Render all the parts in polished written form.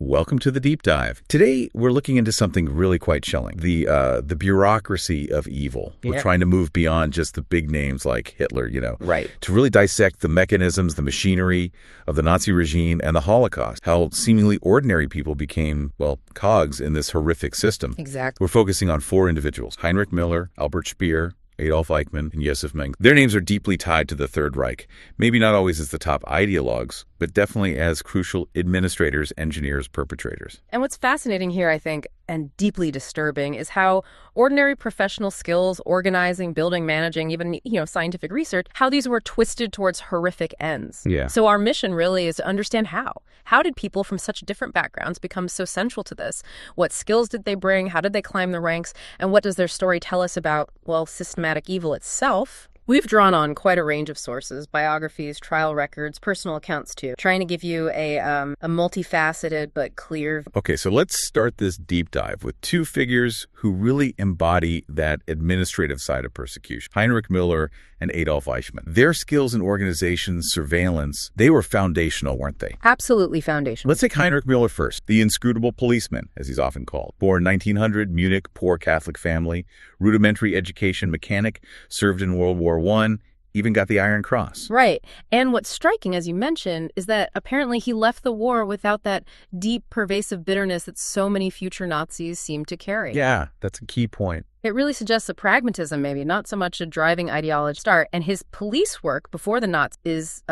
Welcome to the Deep Dive. Today, we're looking into something really quite chilling. The bureaucracy of evil. Yeah. We're trying to move beyond just the big names like Hitler, Right. to really dissect the mechanisms, the machinery of the Nazi regime and the Holocaust. How seemingly ordinary people became, cogs in this horrific system. Exactly. We're focusing on four individuals: Heinrich Müller, Albert Speer, Adolf Eichmann, and Josef Mengele. Their names are deeply tied to the Third Reich, maybe not always as the top ideologues, but definitely as crucial administrators, engineers, perpetrators. And what's fascinating here, I think, and deeply disturbing, is how ordinary professional skills, organizing, building, managing, even, scientific research, how these were twisted towards horrific ends. Yeah. So our mission really is to understand how. How did people from such different backgrounds become so central to this? What skills did they bring? How did they climb the ranks? And what does their story tell us about, systematic evil itself? We've drawn on quite a range of sources: biographies, trial records, personal accounts too, trying to give you a multifaceted but clear. Okay, so let's start this deep dive with two figures who really embody that administrative side of persecution: Heinrich Müller and Adolf Eichmann. Their skills in organization, surveillance, they were foundational, weren't they? Absolutely foundational. Let's take Heinrich Müller first, the inscrutable policeman, as he's often called. Born 1900, Munich, poor Catholic family, rudimentary education, mechanic, served in World War I, even got the Iron Cross. Right. And what's striking, as you mentioned, is that apparently he left the war without that deep, pervasive bitterness that so many future Nazis seem to carry. Yeah, that's a key point. It really suggests a pragmatism, maybe, not so much a driving ideology start. And his police work before the Nazis is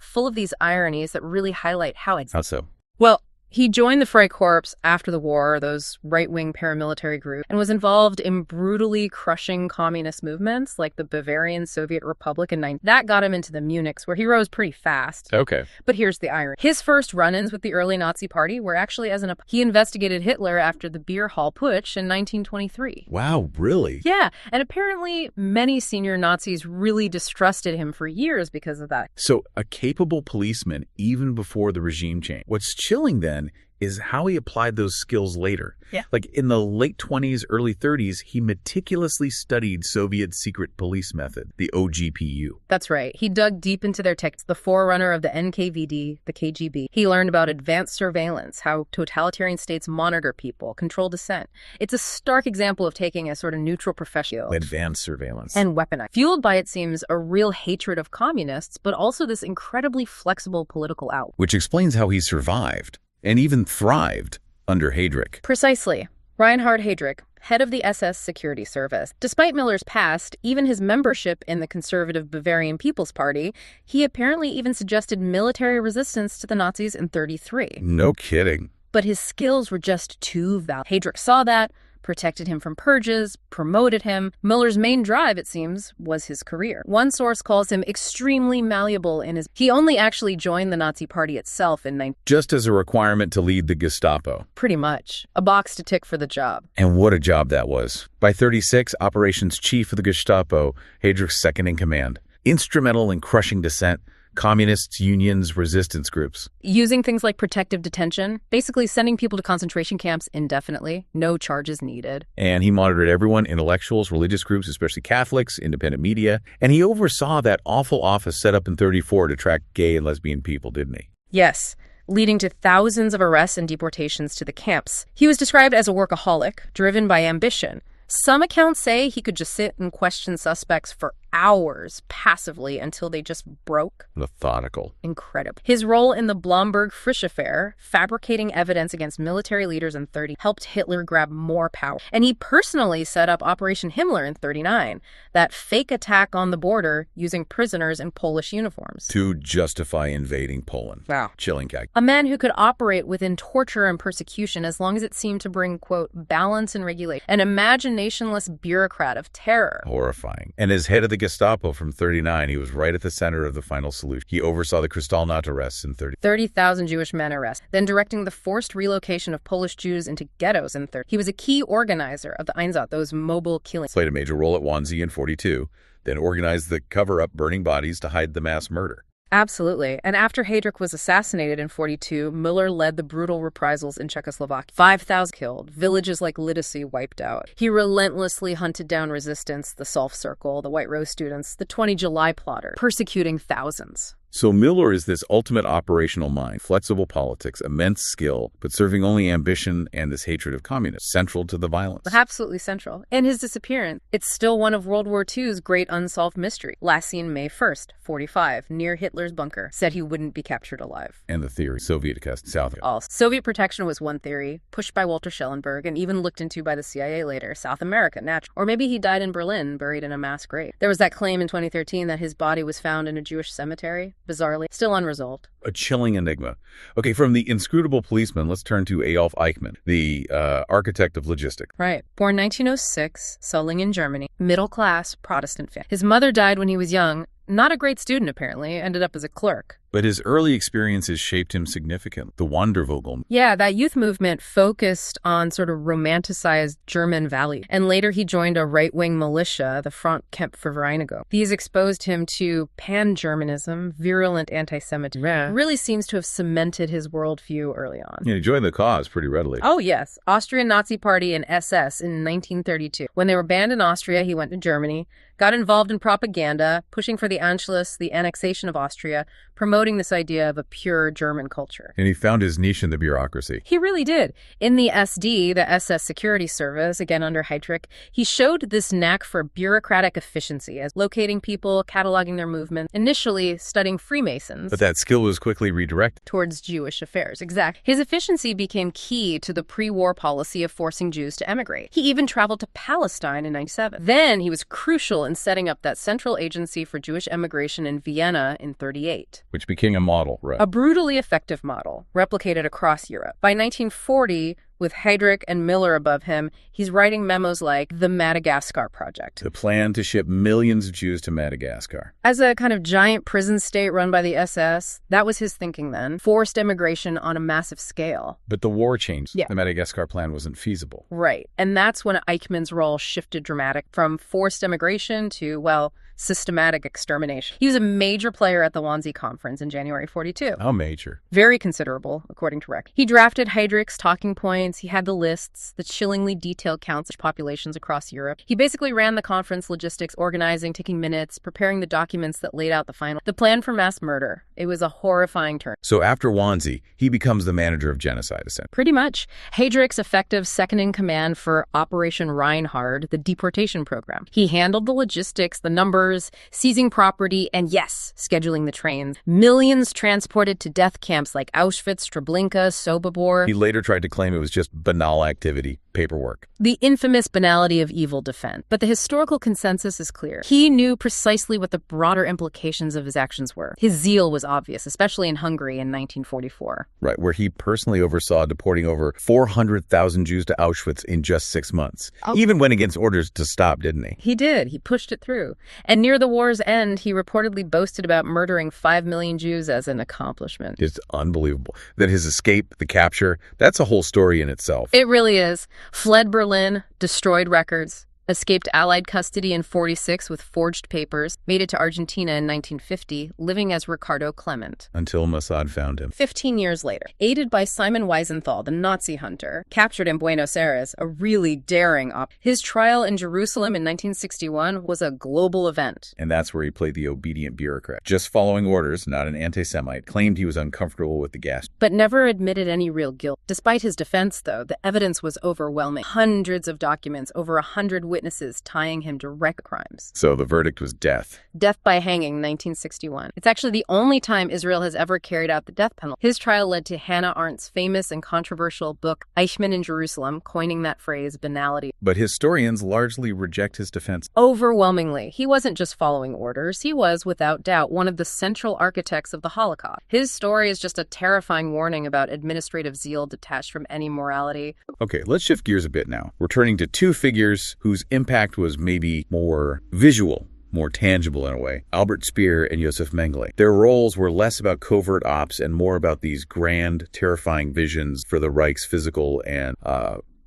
full of these ironies that really highlight how it's... How so? Well, he joined the Freikorps after the war, those right-wing paramilitary groups, and was involved in brutally crushing communist movements like the Bavarian Soviet Republic in 19... That got him into the Munichs, where he rose pretty fast. Okay. But here's the irony. His first run-ins with the early Nazi party were actually he investigated Hitler after the beer hall putsch in 1923. Wow, really? Yeah, and apparently many senior Nazis really distrusted him for years because of that. So a capable policeman even before the regime change. What's chilling then is how he applied those skills later. Yeah. Like in the late 20s, early 30s, he meticulously studied Soviet secret police method, the OGPU. That's right. He dug deep into their texts, the forerunner of the NKVD, the KGB. He learned about advanced surveillance, how totalitarian states monitor people, control dissent. It's a stark example of taking a sort of neutral professional. Advanced surveillance. And weaponized. Fueled by, it seems, a real hatred of communists, but also this incredibly flexible political outlook. Which explains how he survived and even thrived under Heydrich. Precisely. Reinhard Heydrich, head of the SS Security Service. Despite Müller's past, even his membership in the conservative Bavarian People's Party, he apparently even suggested military resistance to the Nazis in 1933. No kidding. But his skills were just too valuable. Heydrich saw that, protected him from purges, promoted him. Müller's main drive, it seems, was his career. One source calls him extremely malleable in his... He only actually joined the Nazi Party itself in Just as a requirement to lead the Gestapo. Pretty much. A box to tick for the job. And what a job that was. By 1936, operations chief of the Gestapo, Heydrich's second in command. Instrumental in crushing dissent, communists, unions, resistance groups. Using things like protective detention, basically sending people to concentration camps indefinitely, no charges needed. And he monitored everyone, intellectuals, religious groups, especially Catholics, independent media. And he oversaw that awful office set up in 1934 to track gay and lesbian people, didn't he? Yes, leading to thousands of arrests and deportations to the camps. He was described as a workaholic, driven by ambition. Some accounts say he could just sit and question suspects for hours passively until they just broke. Methodical. Incredible. His role in the Blomberg-Frisch affair, fabricating evidence against military leaders in 1930, helped Hitler grab more power. And he personally set up Operation Himmler in 1939, that fake attack on the border using prisoners in Polish uniforms. To justify invading Poland. Wow. Chilling calc. A man who could operate within torture and persecution as long as it seemed to bring, quote, balance and regulation. An imaginationless bureaucrat of terror. Horrifying. And as head of the Gestapo from 1939, he was right at the center of the final solution. He oversaw the Kristallnacht arrests in 1930. 30,000 Jewish men arrested, then directing the forced relocation of Polish Jews into ghettos in 1930. He was a key organizer of the Einsatz, those mobile killings. Played a major role at Wannsee in 1942, then organized the cover-up burning bodies to hide the mass murder. Absolutely. And after Heydrich was assassinated in 1942, Muller led the brutal reprisals in Czechoslovakia. 5,000 killed, villages like Lidice wiped out. He relentlessly hunted down resistance, the Solf Circle, the White Rose students, the 20 July plotters, persecuting thousands. So Müller is this ultimate operational mind, flexible politics, immense skill, but serving only ambition and this hatred of communists, central to the violence. Absolutely central. And his disappearance, it's still one of World War II's great unsolved mysteries. Last seen May 1st, 1945, near Hitler's bunker. Said he wouldn't be captured alive. And the theory, Soviet cast south. Soviet protection was one theory, pushed by Walter Schellenberg and even looked into by the CIA later. South America, natural. Or maybe he died in Berlin, buried in a mass grave. There was that claim in 2013 that his body was found in a Jewish cemetery. Bizarrely, still unresolved. A chilling enigma. Okay, from the inscrutable policeman, let's turn to Adolf Eichmann, the architect of logistics. Right. Born 1906, Solingen, Germany. Middle-class Protestant family. His mother died when he was young. Not a great student, apparently. Ended up as a clerk. But his early experiences shaped him significantly. The Wandervogel. Yeah, that youth movement focused on sort of romanticized German values. And later he joined a right-wing militia, the Front Kampfvereinigung. These exposed him to pan-Germanism, virulent anti-Semitism. Yeah. Really seems to have cemented his worldview early on. Yeah, he joined the cause pretty readily. Oh, yes. Austrian Nazi Party and SS in 1932. When they were banned in Austria, he went to Germany, got involved in propaganda, pushing for the Anschluss, the annexation of Austria, promoting this idea of a pure German culture. And he found his niche in the bureaucracy. He really did. In the SD, the SS Security Service, again under Heydrich, he showed this knack for bureaucratic efficiency as locating people, cataloging their movements, initially studying Freemasons. But that skill was quickly redirected towards Jewish affairs. Exactly. His efficiency became key to the pre-war policy of forcing Jews to emigrate. He even traveled to Palestine in 1997. Then he was crucial in setting up that Central Agency for Jewish Emigration in Vienna in 1938. Which became a model, right? A brutally effective model, replicated across Europe. By 1940, with Heydrich and Müller above him, he's writing memos like the Madagascar Project. The plan to ship millions of Jews to Madagascar. As a kind of giant prison state run by the SS, that was his thinking then. Forced immigration on a massive scale. But the war changed. Yeah. The Madagascar plan wasn't feasible. Right. And that's when Eichmann's role shifted dramatically from forced immigration to, well, systematic extermination. He was a major player at the Wannsee Conference in January 1942. How major? Very considerable, according to Reich. He drafted Heydrich's talking points. He had the lists, the chillingly detailed counts of populations across Europe. He basically ran the conference logistics, organizing, taking minutes, preparing the documents that laid out the plan for mass murder. It was a horrifying turn. So after Wannsee, he becomes the manager of genocide, essentially. Pretty much. Heydrich's effective second-in-command for Operation Reinhard, the deportation program. He handled the logistics, the numbers, seizing property, and yes, scheduling the trains. Millions transported to death camps like Auschwitz, Treblinka, Sobibor. He later tried to claim it was just banal activity, paperwork. The infamous banality of evil defense. But the historical consensus is clear. He knew precisely what the broader implications of his actions were. His zeal was obvious, especially in Hungary in 1944. Right, where he personally oversaw deporting over 400,000 Jews to Auschwitz in just 6 months. He even went against orders to stop, didn't he? He did. He pushed it through. And near the war's end, he reportedly boasted about murdering 5 million Jews as an accomplishment. It's unbelievable. That his escape, the capture, that's a whole story in itself. It really is. Fled Berlin, destroyed records, escaped Allied custody in 1946 with forged papers, made it to Argentina in 1950, living as Ricardo Clement. Until Mossad found him. 15 years later, aided by Simon Wiesenthal, the Nazi hunter, captured in Buenos Aires, a really daring his trial in Jerusalem in 1961 was a global event. And that's where he played the obedient bureaucrat. Just following orders, not an anti-Semite, claimed he was uncomfortable with the gas. But never admitted any real guilt. Despite his defense, though, the evidence was overwhelming. Hundreds of documents, over 100 witnesses tying him to direct crimes. So the verdict was death. Death by hanging, 1961. It's actually the only time Israel has ever carried out the death penalty. His trial led to Hannah Arendt's famous and controversial book, Eichmann in Jerusalem, coining that phrase, banality. But historians largely reject his defense. Overwhelmingly. He wasn't just following orders. He was, without doubt, one of the central architects of the Holocaust. His story is just a terrifying warning about administrative zeal detached from any morality. Okay, let's shift gears a bit now. We're turning to two figures whose impact was maybe more visual, more tangible in a way. Albert Speer and Josef Mengele. Their roles were less about covert ops and more about these grand, terrifying visions for the Reich's physical and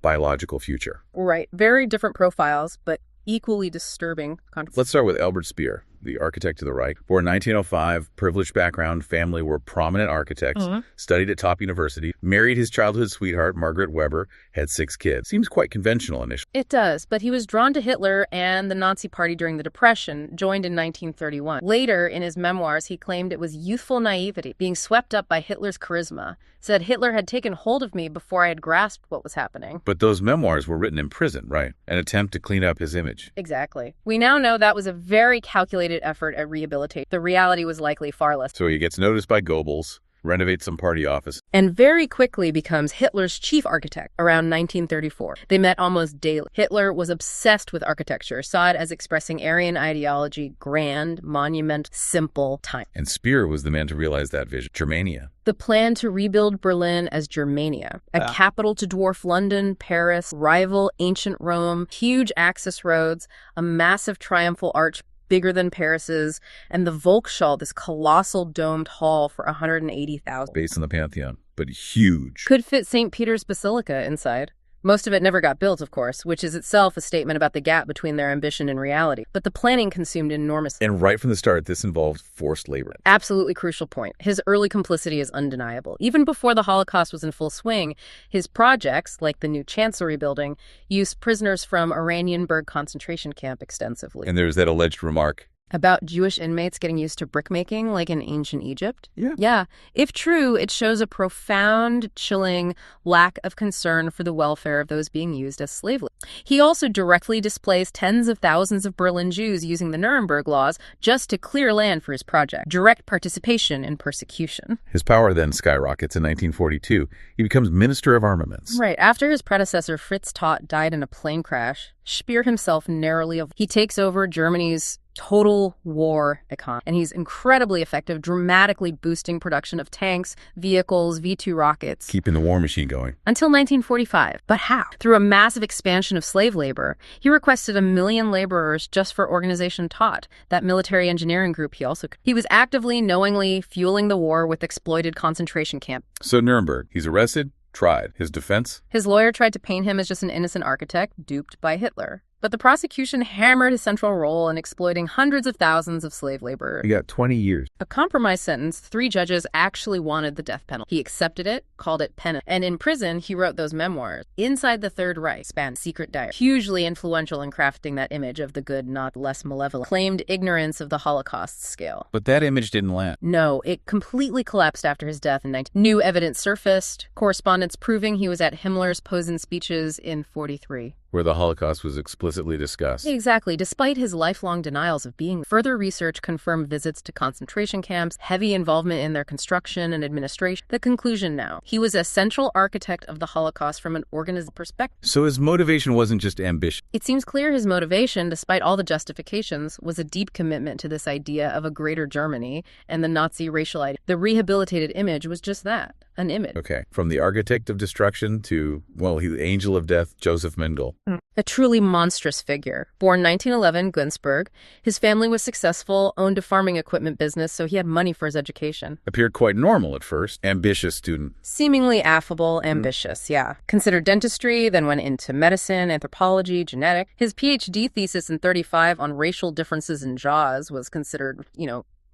biological future. Right. Very different profiles, but equally disturbing. Let's start with Albert Speer. the architect of the Reich. Born 1905, privileged background, family were prominent architects, studied at top university, married his childhood sweetheart, Margaret Weber, had 6 kids. Seems quite conventional initially. It does, but he was drawn to Hitler and the Nazi Party during the Depression, joined in 1931. Later, in his memoirs, he claimed it was youthful naivety, being swept up by Hitler's charisma, said Hitler had taken hold of me before I had grasped what was happening. But those memoirs were written in prison, right? An attempt to clean up his image. Exactly. We now know that was a very calculated effort at rehabilitation. The reality was likely far less. So he gets noticed by Goebbels, renovates some party office, and very quickly becomes Hitler's chief architect around 1934. They met almost daily. Hitler was obsessed with architecture, saw it as expressing Aryan ideology, grand, monument, simple, time. And Speer was the man to realize that vision. Germania. The plan to rebuild Berlin as Germania, a capital to dwarf London, Paris, rival ancient Rome, huge access roads, a massive triumphal arch bigger than Paris's, and the Volksschau, this colossal domed hall for 180,000. Based on the Pantheon, but huge. Could fit St. Peter's Basilica inside. Most of it never got built, of course, which is itself a statement about the gap between their ambition and reality. But the planning consumed enormously. And right from the start, this involved forced labor. Absolutely crucial point. His early complicity is undeniable. Even before the Holocaust was in full swing, his projects, like the new Chancellery building, used prisoners from Oranienburg concentration camp extensively. And there's that alleged remark about Jewish inmates getting used to brickmaking like in ancient Egypt? Yeah. If true, it shows a profound, chilling lack of concern for the welfare of those being used as slave labor. He also directly displaced tens of thousands of Berlin Jews using the Nuremberg laws just to clear land for his project. Direct participation in persecution. His power then skyrockets in 1942. He becomes Minister of Armaments. Right. After his predecessor, Fritz Todt, died in a plane crash, Speer himself narrowly... He takes over Germany's total war economy. And he's incredibly effective, dramatically boosting production of tanks, vehicles, V-2 rockets. Keeping the war machine going. Until 1945. But how? Through a massive expansion of slave labor. He requested 1 million laborers just for Organization Todt, that military engineering group he was actively, knowingly fueling the war with exploited concentration camps. So Nuremberg, he's arrested, tried. His defense? His lawyer tried to paint him as just an innocent architect duped by Hitler. But the prosecution hammered his central role in exploiting hundreds of thousands of slave laborers. He got 20 years. A compromise sentence. 3 judges actually wanted the death penalty. He accepted it, called it penance. And in prison, he wrote those memoirs. Inside the Third Reich, span secret diary. Hugely influential in crafting that image of the good, not less malevolent. Claimed ignorance of the Holocaust scale. But that image didn't last. No, it completely collapsed after his death in 19... New evidence surfaced. Correspondence proving he was at Himmler's Posen speeches in 1943. Where the Holocaust was explicitly discussed. Exactly. Despite his lifelong denials of being, further research confirmed visits to concentration camps, heavy involvement in their construction and administration. The conclusion now, he was a central architect of the Holocaust from an organized perspective. So his motivation wasn't just ambition. It seems clear his motivation, despite all the justifications, was a deep commitment to this idea of a greater Germany and the Nazi racial idea. The rehabilitated image was just that, an image. Okay. From the architect of destruction to, well, the angel of death, Josef Mengele. A truly monstrous figure. Born 1911, Günzburg. His family was successful, owned a farming equipment business, so he had money for his education. Appeared quite normal at first. Ambitious student. Seemingly affable, ambitious, yeah. Considered dentistry, then went into medicine, anthropology, genetics. His PhD thesis in 1935 on racial differences in jaws was considered,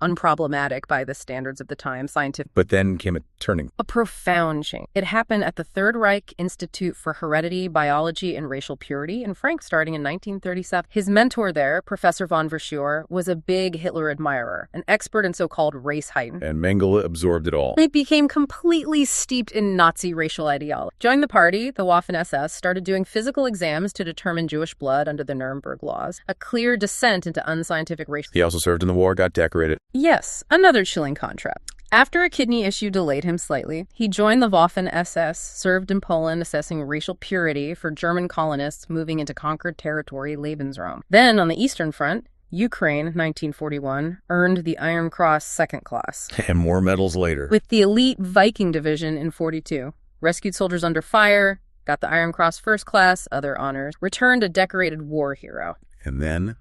unproblematic by the standards of the time, scientific. But then came a turning. A profound change. It happened at the Third Reich Institute for Heredity, Biology, and Racial Purity in Frankfurt starting in 1937. His mentor there, Professor von Verschuur, was a big Hitler admirer, an expert in so-called race heighten. And Mengele absorbed it all. It became completely steeped in Nazi racial ideology. Joined the party, the Waffen-SS started doing physical exams to determine Jewish blood under the Nuremberg laws, a clear descent into unscientific racial... He also served in the war, got decorated. Yes, another chilling contrast. After a kidney issue delayed him slightly, he joined the Waffen-SS, served in Poland assessing racial purity for German colonists moving into conquered territory, Lebensraum. Then, on the Eastern Front, Ukraine, 1941, earned the Iron Cross Second Class. And more medals later. With the elite Viking Division in 1942. Rescued soldiers under fire, got the Iron Cross First Class, other honors, returned a decorated war hero. And then...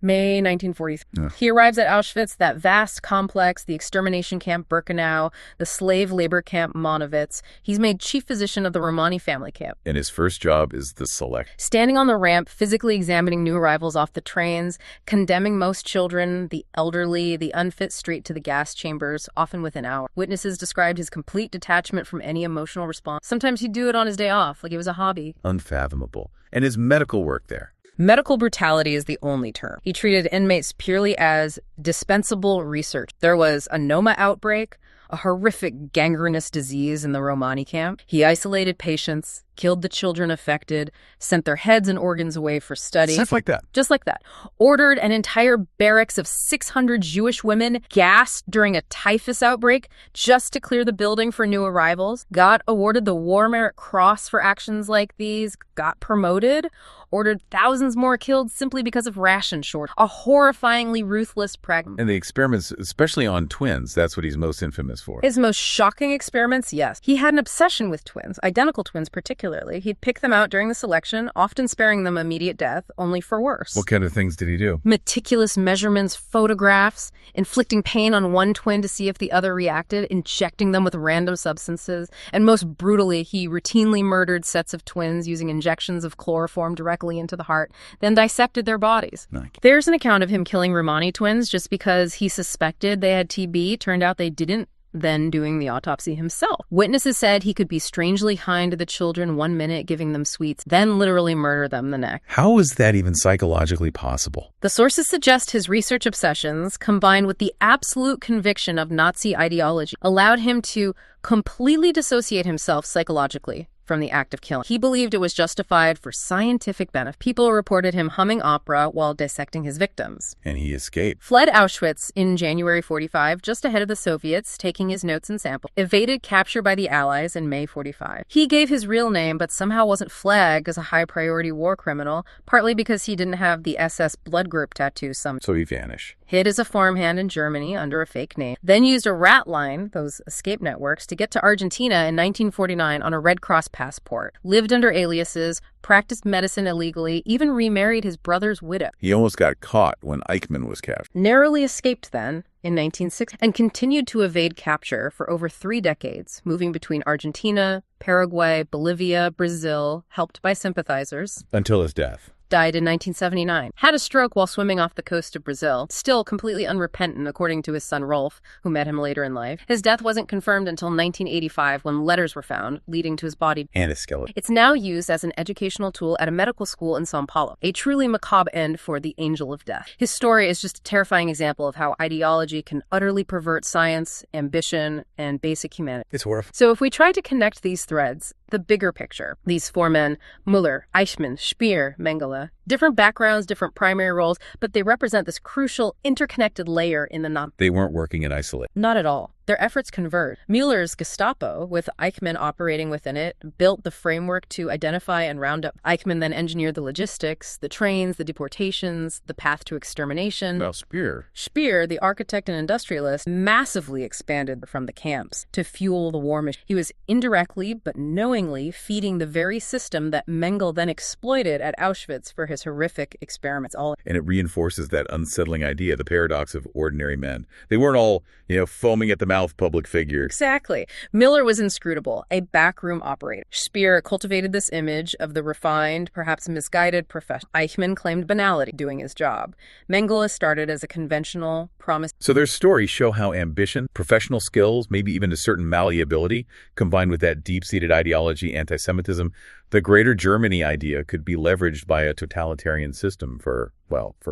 May 1943. Yeah. He arrives at Auschwitz, that vast complex, the extermination camp Birkenau, the slave labor camp Monowitz. He's made chief physician of the Romani family camp. And his first job is the select. Standing on the ramp, physically examining new arrivals off the trains, condemning most children, the elderly, the unfit straight to the gas chambers, often within hours. Witnesses described his complete detachment from any emotional response. Sometimes he'd do it on his day off, like it was a hobby. Unfathomable. And his medical work there. Medical brutality is the only term. He treated inmates purely as dispensable research. There was a Noma outbreak, a horrific gangrenous disease in the Romani camp. He isolated patients, killed the children affected, sent their heads and organs away for study. Stuff like that. Just like that. Ordered an entire barracks of 600 Jewish women gassed during a typhus outbreak just to clear the building for new arrivals. Got awarded the War Merit Cross for actions like these. Got promoted. Ordered thousands more killed simply because of ration shortage. A horrifyingly ruthless pragmatic. And the experiments, especially on twins, that's what he's most infamous for. His most shocking experiments, yes. He had an obsession with twins, identical twins particularly. He'd pick them out during the selection, often sparing them immediate death, only for worse. What kind of things did he do? Meticulous measurements, photographs, inflicting pain on one twin to see if the other reacted, injecting them with random substances, and most brutally, he routinely murdered sets of twins using injections of chloroform directly into the heart, then dissected their bodies. There's an account of him killing Romani twins just because he suspected they had TB. Turned out they didn't, then doing the autopsy himself. Witnesses said he could be strangely kind to the children one minute, giving them sweets, then literally murder them the next. How is that even psychologically possible? The sources suggest his research obsessions, combined with the absolute conviction of Nazi ideology, allowed him to completely dissociate himself psychologically from the act of killing. He believed it was justified for scientific benefit. People reported him humming opera while dissecting his victims. And he escaped. Fled Auschwitz in January 45, just ahead of the Soviets, taking his notes and samples. Evaded capture by the Allies in May 45. He gave his real name, but somehow wasn't flagged as a high-priority war criminal, partly because he didn't have the SS blood group tattoo. So he vanished. Hid as a farmhand in Germany under a fake name. Then used a rat line, those escape networks, to get to Argentina in 1949 on a Red Cross passport. Lived under aliases, practiced medicine illegally, even remarried his brother's widow. He almost got caught when Eichmann was captured. Narrowly escaped then in 1960 and continued to evade capture for over 3 decades, moving between Argentina, Paraguay, Bolivia, Brazil, helped by sympathizers. Until his death. Died in 1979. Had a stroke while swimming off the coast of Brazil. Still completely unrepentant, according to his son Rolf, who met him later in life. His death wasn't confirmed until 1985 when letters were found leading to his body. And his skeleton. It's now used as an educational tool at a medical school in Sao Paulo. A truly macabre end for the angel of death. His story is just a terrifying example of how ideology can utterly pervert science, ambition, and basic humanity. It's horrifying. So if we try to connect these threads, the bigger picture, these 4 men, Muller, Eichmann, Speer, Mengele, different backgrounds, different primary roles, but they represent this crucial interconnected layer in the They weren't working in isolation. Not at all. Their efforts converge. Muller's Gestapo, with Eichmann operating within it, built the framework to identify and round up. Eichmann then engineered the logistics, the trains, the deportations, the path to extermination. Well, Speer, the architect and industrialist, massively expanded from the camps to fuel the war machine. He was indirectly but knowingly feeding the very system that Mengele then exploited at Auschwitz for his horrific experiments. And it reinforces that unsettling idea, the paradox of ordinary men. They weren't all, foaming at the mouth public figures. Exactly. Muller was inscrutable, a backroom operator. Speer cultivated this image of the refined, perhaps misguided professional. Eichmann claimed banality, doing his job. Mengele started as a conventional, promise. So their stories show how ambition, professional skills, maybe even a certain malleability, combined with that deep-seated ideology, anti-Semitism, the greater Germany idea could be leveraged by a totalitarian system for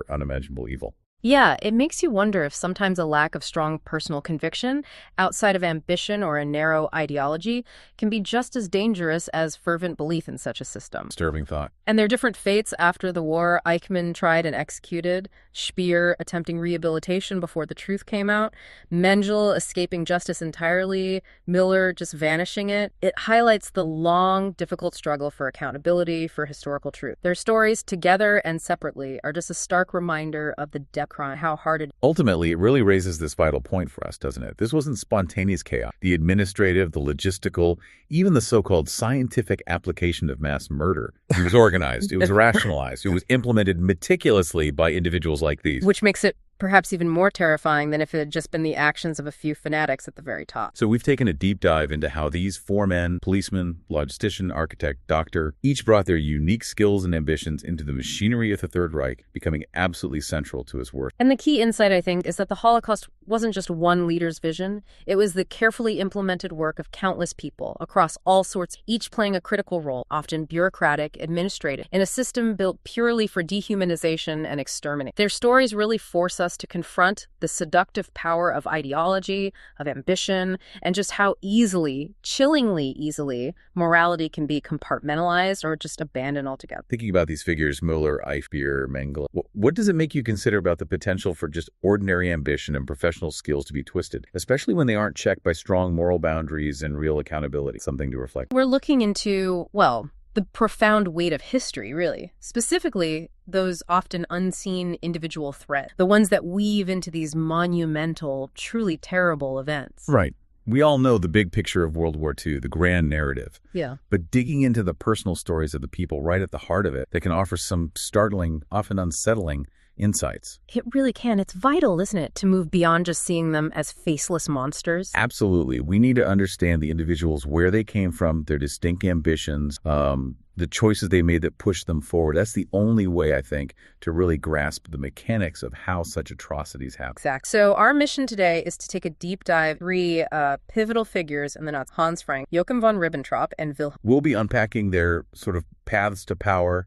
unimaginable evil. Yeah, it makes you wonder if sometimes a lack of strong personal conviction outside of ambition or a narrow ideology can be just as dangerous as fervent belief in such a system. Disturbing thought. And their different fates after the war, Eichmann tried and executed, Speer attempting rehabilitation before the truth came out, Mengele escaping justice entirely, Muller just vanishing it. It highlights the long, difficult struggle for accountability, for historical truth. Their stories, together and separately, are just a stark reminder of the depth crime, how hard it is. Ultimately, it really raises this vital point for us, doesn't it? This wasn't spontaneous chaos. The administrative, the logistical, even the so-called scientific application of mass murder. It was organized. It was rationalized. It was implemented meticulously by individuals like these. Which makes it perhaps even more terrifying than if it had just been the actions of a few fanatics at the very top. So we've taken a deep dive into how these four men, policeman, logistician, architect, doctor, each brought their unique skills and ambitions into the machinery of the Third Reich, becoming absolutely central to his work. And the key insight, I think, is that the Holocaust wasn't just one leader's vision. It was the carefully implemented work of countless people across all sorts, each playing a critical role, often bureaucratic, administrative, in a system built purely for dehumanization and extermination. Their stories really force us to confront the seductive power of ideology, of ambition, and just how easily, chillingly easily, morality can be compartmentalized or just abandoned altogether. Thinking about these figures, Muller, Speer, Mengele, what does it make you consider about the potential for just ordinary ambition and professional skills to be twisted, especially when they aren't checked by strong moral boundaries and real accountability? Something to reflect. We're looking into, well, the profound weight of history, really. Specifically, those often unseen individual threads, the ones that weave into these monumental, truly terrible events. Right. We all know the big picture of World War II, the grand narrative. Yeah. But digging into the personal stories of the people right at the heart of it, they can offer some startling, often unsettling insights. It really can. It's vital, isn't it, to move beyond just seeing them as faceless monsters? Absolutely. We need to understand the individuals, where they came from, their distinct ambitions, the choices they made that pushed them forward. That's the only way, I think, to really grasp the mechanics of how such atrocities happen. Exactly. So our mission today is to take a deep dive, three pivotal figures in the Nazis: Hans Frank, Joachim von Ribbentrop, and Wilhelm. We'll be unpacking their sort of paths to power,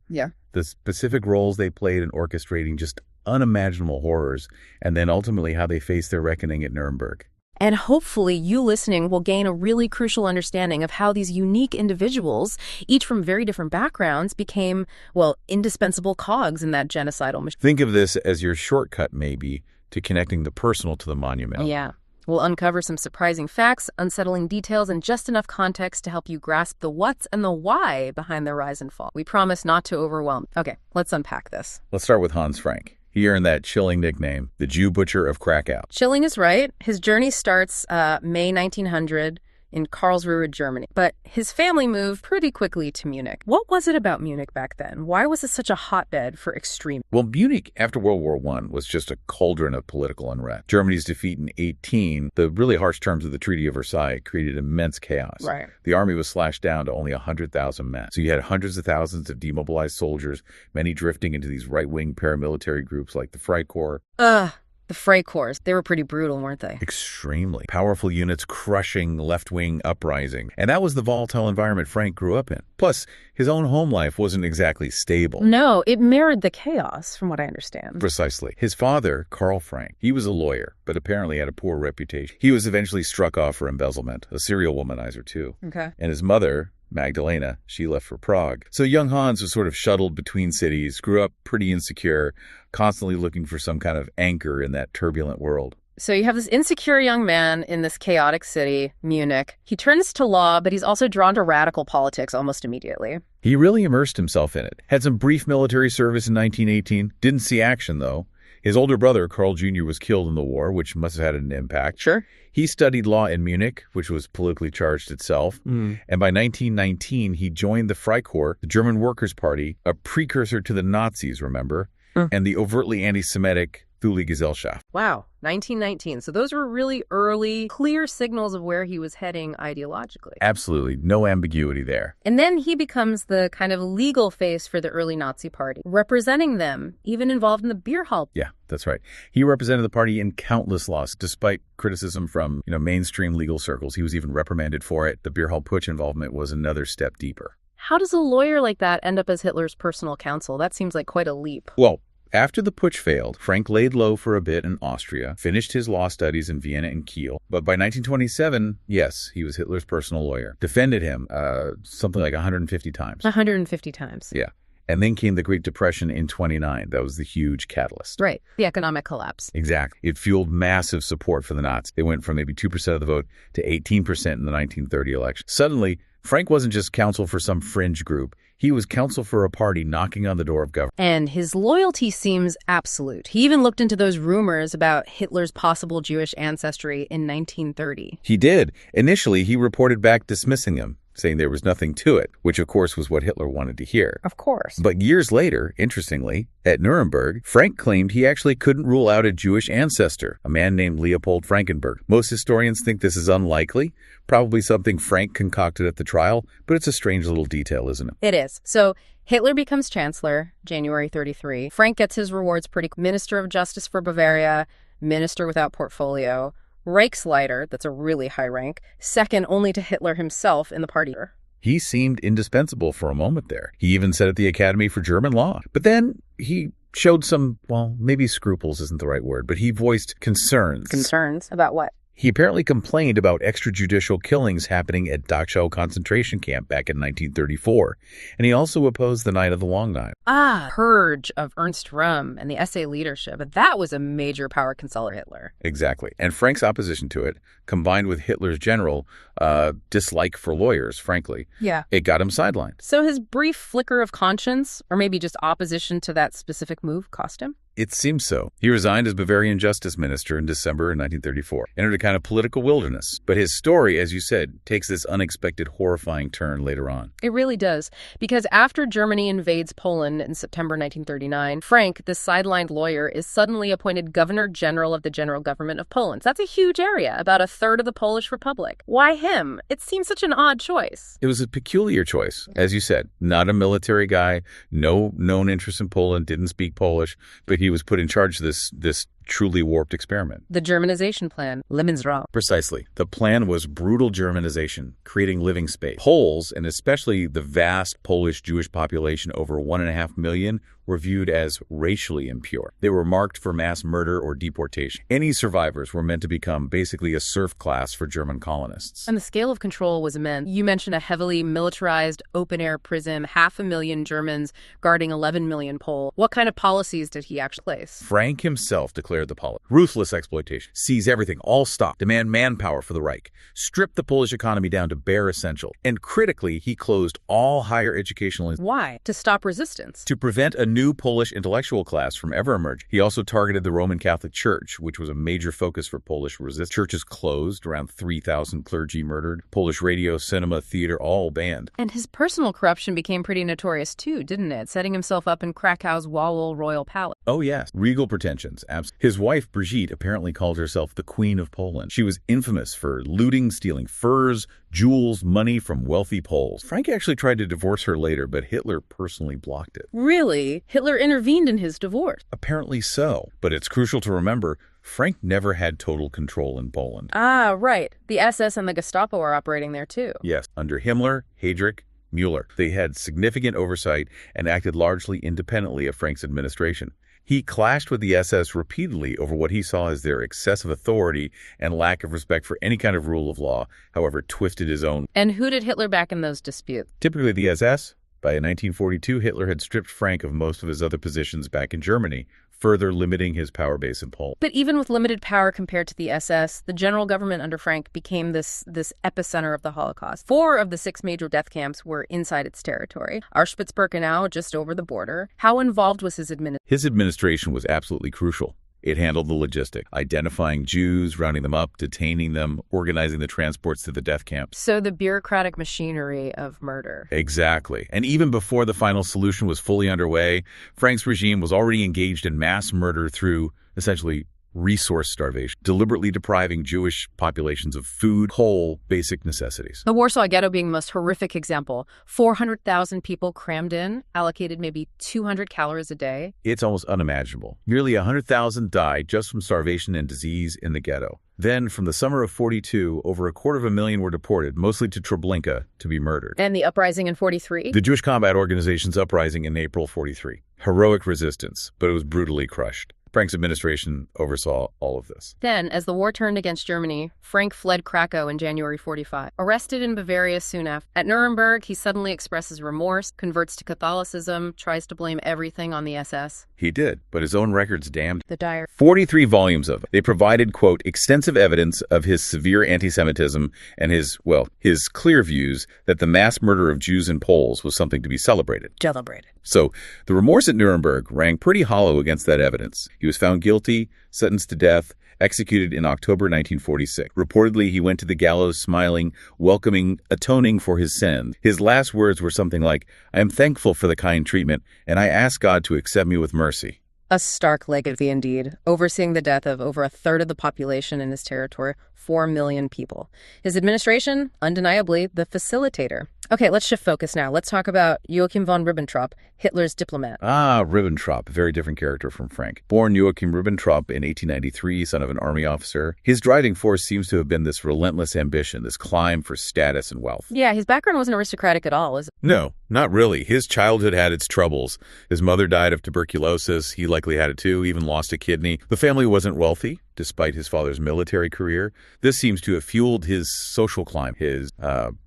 the specific roles they played in orchestrating just unimaginable horrors, and then ultimately how they faced their reckoning at Nuremberg. And hopefully you listening will gain a really crucial understanding of how these unique individuals, each from very different backgrounds, became, well, indispensable cogs in that genocidal machine. Think of this as your shortcut, maybe, to connecting the personal to the monumental. Yeah. We'll uncover some surprising facts, unsettling details, and just enough context to help you grasp the what's and the why behind their rise and fall. We promise not to overwhelm. Okay, let's unpack this. Let's start with Hans Frank. He earned that chilling nickname, the Jew Butcher of Krakow. Chilling is right. His journey starts May 1900 in Karlsruhe, Germany. But his family moved pretty quickly to Munich. What was it about Munich back then? Why was it such a hotbed for extreme? Well, Munich, after World War I, was just a cauldron of political unrest. Germany's defeat in 18, the really harsh terms of the Treaty of Versailles, created immense chaos. Right. The army was slashed down to only 100,000 men. So you had hundreds of thousands of demobilized soldiers, many drifting into these right-wing paramilitary groups like the Freikorps. The Freikorps, they were pretty brutal, weren't they? Extremely. Powerful units crushing left-wing uprising. And that was the volatile environment Frank grew up in. Plus, his own home life wasn't exactly stable. No, it mirrored the chaos, from what I understand. Precisely. His father, Karl Frank, he was a lawyer, but apparently had a poor reputation. He was eventually struck off for embezzlement, a serial womanizer too. Okay. And his mother, Magdalena, she left for Prague. So young Hans was sort of shuttled between cities, grew up pretty insecure, constantly looking for some kind of anchor in that turbulent world. So you have this insecure young man in this chaotic city, Munich. He turns to law, but he's also drawn to radical politics almost immediately. He really immersed himself in it. Had some brief military service in 1918. Didn't see action, though. His older brother, Carl Jr., was killed in the war, which must have had an impact. Sure. He studied law in Munich, which was politically charged itself. And by 1919, he joined the Freikorps, the German Workers' Party, a precursor to the Nazis, remember, and the overtly anti-Semitic Thule Gesellschaft. Wow, 1919. So those were really early, clear signals of where he was heading ideologically. Absolutely. No ambiguity there. And then he becomes the kind of legal face for the early Nazi party, representing them, even involved in the beer hall. Yeah, that's right. He represented the party in countless lawsuits, despite criticism from, mainstream legal circles. He was even reprimanded for it. The beer hall putsch involvement was another step deeper. How does a lawyer like that end up as Hitler's personal counsel? That seems like quite a leap. Well, after the putsch failed, Frank laid low for a bit in Austria, finished his law studies in Vienna and Kiel. But by 1927, yes, he was Hitler's personal lawyer. Defended him something like 150 times. 150 times. Yeah. And then came the Great Depression in 29. That was the huge catalyst. Right. The economic collapse. Exactly. It fueled massive support for the Nazis. They went from maybe 2% of the vote to 18% in the 1930 election. Suddenly, Frank wasn't just counsel for some fringe group. He was counsel for a party knocking on the door of government. And his loyalty seems absolute. He even looked into those rumors about Hitler's possible Jewish ancestry in 1930. He did. Initially, he reported back dismissing them, saying there was nothing to it, which of course was what Hitler wanted to hear. Of course. But years later, interestingly, at Nuremberg, Frank claimed he actually couldn't rule out a Jewish ancestor, a man named Leopold Frankenberg. Most historians think this is unlikely, probably something Frank concocted at the trial, but it's a strange little detail, isn't it? It is. So Hitler becomes chancellor, January 33. Frank gets his rewards pretty quick. Minister of Justice for Bavaria, minister without portfolio, Reichsleiter, that's a really high rank, second only to Hitler himself in the party. He seemed indispensable for a moment there. He even said at the Academy for German Law. But then he showed some, well, maybe scruples isn't the right word, but he voiced concerns. Concerns? About what? He apparently complained about extrajudicial killings happening at Dachau concentration camp back in 1934, and he also opposed the Night of the Long Knives. Purge of Ernst Röhm and the SA leadership. That was a major power consolidator Hitler. Exactly. And Frank's opposition to it, combined with Hitler's general dislike for lawyers, frankly, it got him sidelined. So his brief flicker of conscience, or maybe just opposition to that specific move, cost him? It seems so. He resigned as Bavarian Justice Minister in December 1934, entered a kind of political wilderness. But his story, as you said, takes this unexpected, horrifying turn later on. It really does, because after Germany invades Poland in September 1939, Frank, the sidelined lawyer, is suddenly appointed Governor General of the General Government of Poland. That's a huge area, about a third of the Polish Republic. Why him? It seems such an odd choice. It was a peculiar choice, as you said. Not a military guy, no known interest in Poland, didn't speak Polish, but he was put in charge of this truly warped experiment. The Germanization plan, Lebensraum. Precisely. The plan was brutal Germanization, creating living space. Poles, and especially the vast Polish Jewish population, over 1.5 million, were viewed as racially impure. They were marked for mass murder or deportation. Any survivors were meant to become basically a serf class for German colonists. And the scale of control was immense. You mentioned a heavily militarized open-air prison, 500,000 Germans guarding 11 million Poles. What kind of policies did he actually place? Frank himself declared the policy. Ruthless exploitation. Seize everything. All stop. Demand manpower for the Reich. Strip the Polish economy down to bare essential. And critically, he closed all higher educational institutions. Why? To stop resistance. To prevent a new Polish intellectual class from ever emerging. He also targeted the Roman Catholic Church, which was a major focus for Polish resistance. Churches closed, around 3,000 clergy murdered, Polish radio, cinema, theater, all banned. And his personal corruption became pretty notorious too, didn't it? Setting himself up in Krakow's Wawel Royal Palace. Oh yes, regal pretensions. His wife, Brigitte, apparently called herself the Queen of Poland. She was infamous for looting, stealing furs, jewels, money from wealthy Poles. Frank actually tried to divorce her later, but Hitler personally blocked it. Really? Hitler intervened in his divorce? Apparently so. But it's crucial to remember, Frank never had total control in Poland. Ah, right. The SS and the Gestapo are operating there too. Yes, under Himmler, Heydrich, Muller. They had significant oversight and acted largely independently of Frank's administration. He clashed with the SS repeatedly over what he saw as their excessive authority and lack of respect for any kind of rule of law, however twisted his own. And who did Hitler back in those disputes? Typically the SS. By 1942, Hitler had stripped Frank of most of his other positions back in Germany, further limiting his power base in Poland. But even with limited power compared to the SS, the general government under Frank became this epicenter of the Holocaust. 4 of the 6 major death camps were inside its territory. Auschwitz-Birkenau, just over the border. How involved was his administration? His administration was absolutely crucial. It handled the logistics, identifying Jews, rounding them up, detaining them, organizing the transports to the death camps. So the bureaucratic machinery of murder. Exactly. And even before the final solution was fully underway, Frank's regime was already engaged in mass murder through, essentially, resource starvation, deliberately depriving Jewish populations of food, whole, basic necessities. The Warsaw Ghetto being the most horrific example. 400,000 people crammed in, allocated maybe 200 calories a day. It's almost unimaginable. Nearly 100,000 died just from starvation and disease in the ghetto. Then, from the summer of 42, over 250,000 were deported, mostly to Treblinka, to be murdered. And the uprising in 43? The Jewish Combat Organization's uprising in April 43. Heroic resistance, but it was brutally crushed. Frank's administration oversaw all of this. Then, as the war turned against Germany, Frank fled Krakow in January 45. Arrested in Bavaria soon after. At Nuremberg, he suddenly expresses remorse, converts to Catholicism, tries to blame everything on the SS. He did, but his own records damned The diary. 43 volumes of it. They provided, quote, extensive evidence of his severe anti-Semitism and his clear views that the mass murder of Jews and Poles was something to be celebrated. So the remorse at Nuremberg rang pretty hollow against that evidence. He was found guilty, sentenced to death, executed in October 1946. Reportedly, he went to the gallows smiling, welcoming, atoning for his sin. His last words were something like, "I am thankful for the kind treatment, and I ask God to accept me with mercy." A stark legacy indeed, overseeing the death of over a third of the population in his territory, 4 million people. His administration, undeniably, the facilitator. Okay, let's shift focus now. Let's talk about Joachim von Ribbentrop, Hitler's diplomat. Ribbentrop, a very different character from Frank. Born Joachim Ribbentrop in 1893, son of an army officer, his driving force seems to have been this relentless ambition, this climb for status and wealth. Yeah, his background wasn't aristocratic at all, was it? No, not really. His childhood had its troubles. His mother died of tuberculosis. He likely had it too, even lost a kidney. The family wasn't wealthy, despite his father's military career. This seems to have fueled his social climb, his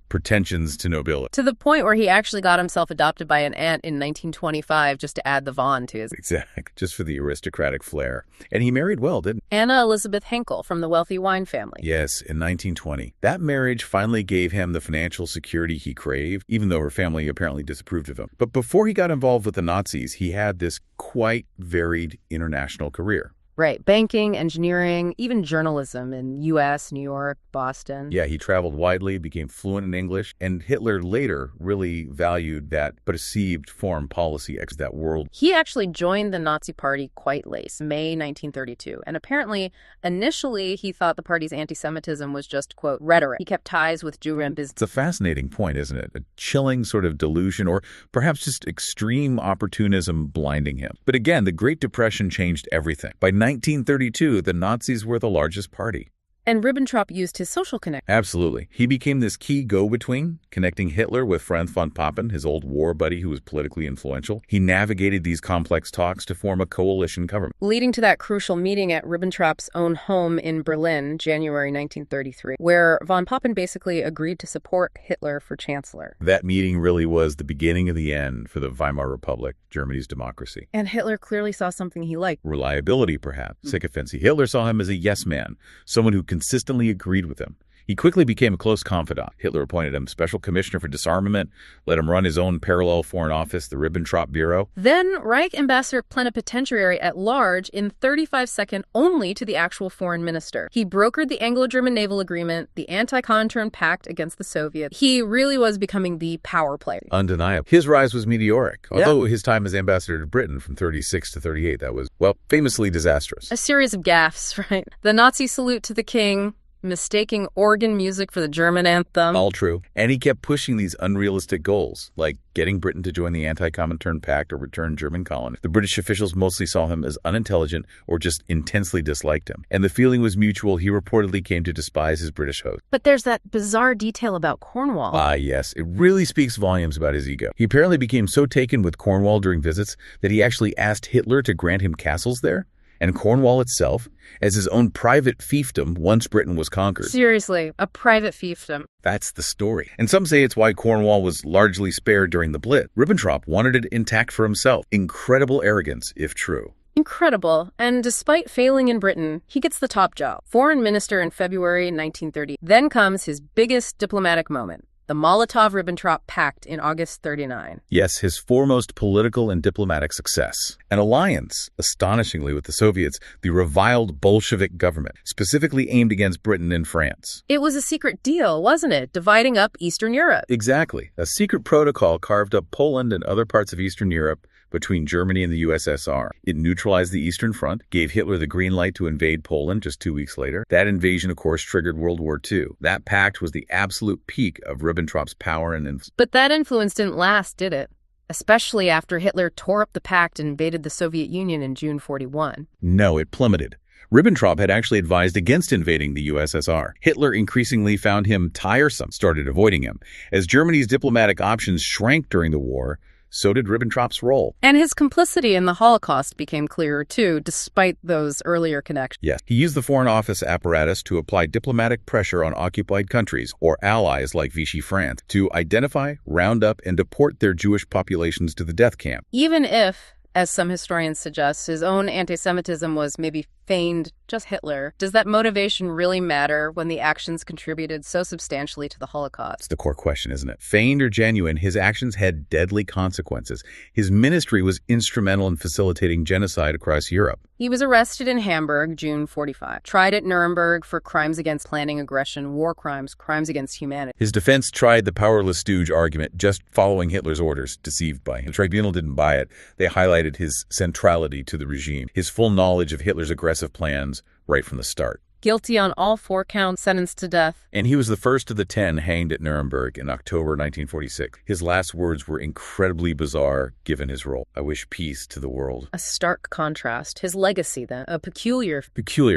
pretensions to nobility. To the point where he actually got himself adopted by an aunt in 1925 just to add the von to his... Exactly, just for the aristocratic flair. And he married well, didn't he? Anna Elizabeth Henkel from the wealthy wine family. Yes, in 1920. That marriage finally gave him the financial security he craved, even though her family apparently disapproved of him. But before he got involved with the Nazis, he had this quite varied international career. Right. Banking, engineering, even journalism in U.S., New York, Boston. Yeah, he traveled widely, became fluent in English, and Hitler later really valued that perceived foreign policy that world. He actually joined the Nazi Party quite late, May 1932. And apparently, initially, he thought the party's anti-Semitism was just, quote, rhetoric. He kept ties with Jew and business. It's a fascinating point, isn't it? A chilling sort of delusion, or perhaps just extreme opportunism blinding him. But again, the Great Depression changed everything. By 1932, the Nazis were the largest party. And Ribbentrop used his social connection. Absolutely. He became this key go-between, connecting Hitler with Franz von Papen, his old war buddy who was politically influential. He navigated these complex talks to form a coalition government. Leading to that crucial meeting at Ribbentrop's own home in Berlin, January 1933, where von Papen basically agreed to support Hitler for chancellor. That meeting really was the beginning of the end for the Weimar Republic, Germany's democracy. And Hitler clearly saw something he liked. Reliability, perhaps. Sycophancy. Hitler saw him as a yes man, someone who consistently agreed with him. He quickly became a close confidant. Hitler appointed him special commissioner for disarmament, let him run his own parallel foreign office, the Ribbentrop Bureau. Then Reich ambassador plenipotentiary at large in 35 seconds only to the actual foreign minister. He brokered the Anglo-German naval agreement, the anti-Comintern pact against the Soviets. He really was becoming the power player. Undeniable. His rise was meteoric. Although his time as ambassador to Britain from 36 to 38, that was, well, famously disastrous. A series of gaffes, right? The Nazi salute to the king, mistaking organ music for the German anthem. All true. And he kept pushing these unrealistic goals, like getting Britain to join the anti-Comintern pact or return German colonies. The British officials mostly saw him as unintelligent or just intensely disliked him. And the feeling was mutual. He reportedly came to despise his British host. But there's that bizarre detail about Cornwall. Yes. It really speaks volumes about his ego. He apparently became so taken with Cornwall during visits that he actually asked Hitler to grant him castles there. And Cornwall itself as his own private fiefdom once Britain was conquered. Seriously, a private fiefdom. That's the story. And some say it's why Cornwall was largely spared during the Blitz. Ribbentrop wanted it intact for himself. Incredible arrogance, if true. Incredible. And despite failing in Britain, he gets the top job. Foreign minister in February 1930. Then comes his biggest diplomatic moment. The Molotov-Ribbentrop Pact in August 39. Yes, his foremost political and diplomatic success. An alliance, astonishingly, with the Soviets, the reviled Bolshevik government, specifically aimed against Britain and France. It was a secret deal, wasn't it? Dividing up Eastern Europe. Exactly. A secret protocol carved up Poland and other parts of Eastern Europe between Germany and the USSR. It neutralized the Eastern Front, gave Hitler the green light to invade Poland just 2 weeks later. That invasion, of course, triggered World War II. That pact was the absolute peak of Ribbentrop's power and influence. But that influence didn't last, did it? Especially after Hitler tore up the pact and invaded the Soviet Union in June 41. No, it plummeted. Ribbentrop had actually advised against invading the USSR. Hitler increasingly found him tiresome, started avoiding him. As Germany's diplomatic options shrank during the war, So did Ribbentrop's role. And his complicity in the Holocaust became clearer, too, despite those earlier connections. Yes, he used the Foreign Office apparatus to apply diplomatic pressure on occupied countries, or allies like Vichy France, to identify, round up, and deport their Jewish populations to the death camp. Even if, as some historians suggest, his own anti-Semitism was maybe feigned, just Hitler, does that motivation really matter when the actions contributed so substantially to the Holocaust? It's the core question, isn't it? Feigned or genuine, his actions had deadly consequences. His ministry was instrumental in facilitating genocide across Europe. He was arrested in Hamburg, June 45, tried at Nuremberg for crimes against planning aggression, war crimes, crimes against humanity. His defense tried the powerless stooge argument, just following Hitler's orders, deceived by him. The tribunal didn't buy it. They highlighted his centrality to the regime, his full knowledge of Hitler's aggressive plans right from the start. Guilty on all 4 counts, sentenced to death. And he was the first of the 10 hanged at Nuremberg in October 1946. His last words were incredibly bizarre, given his role. I wish peace to the world. A stark contrast. His legacy, then, a peculiar,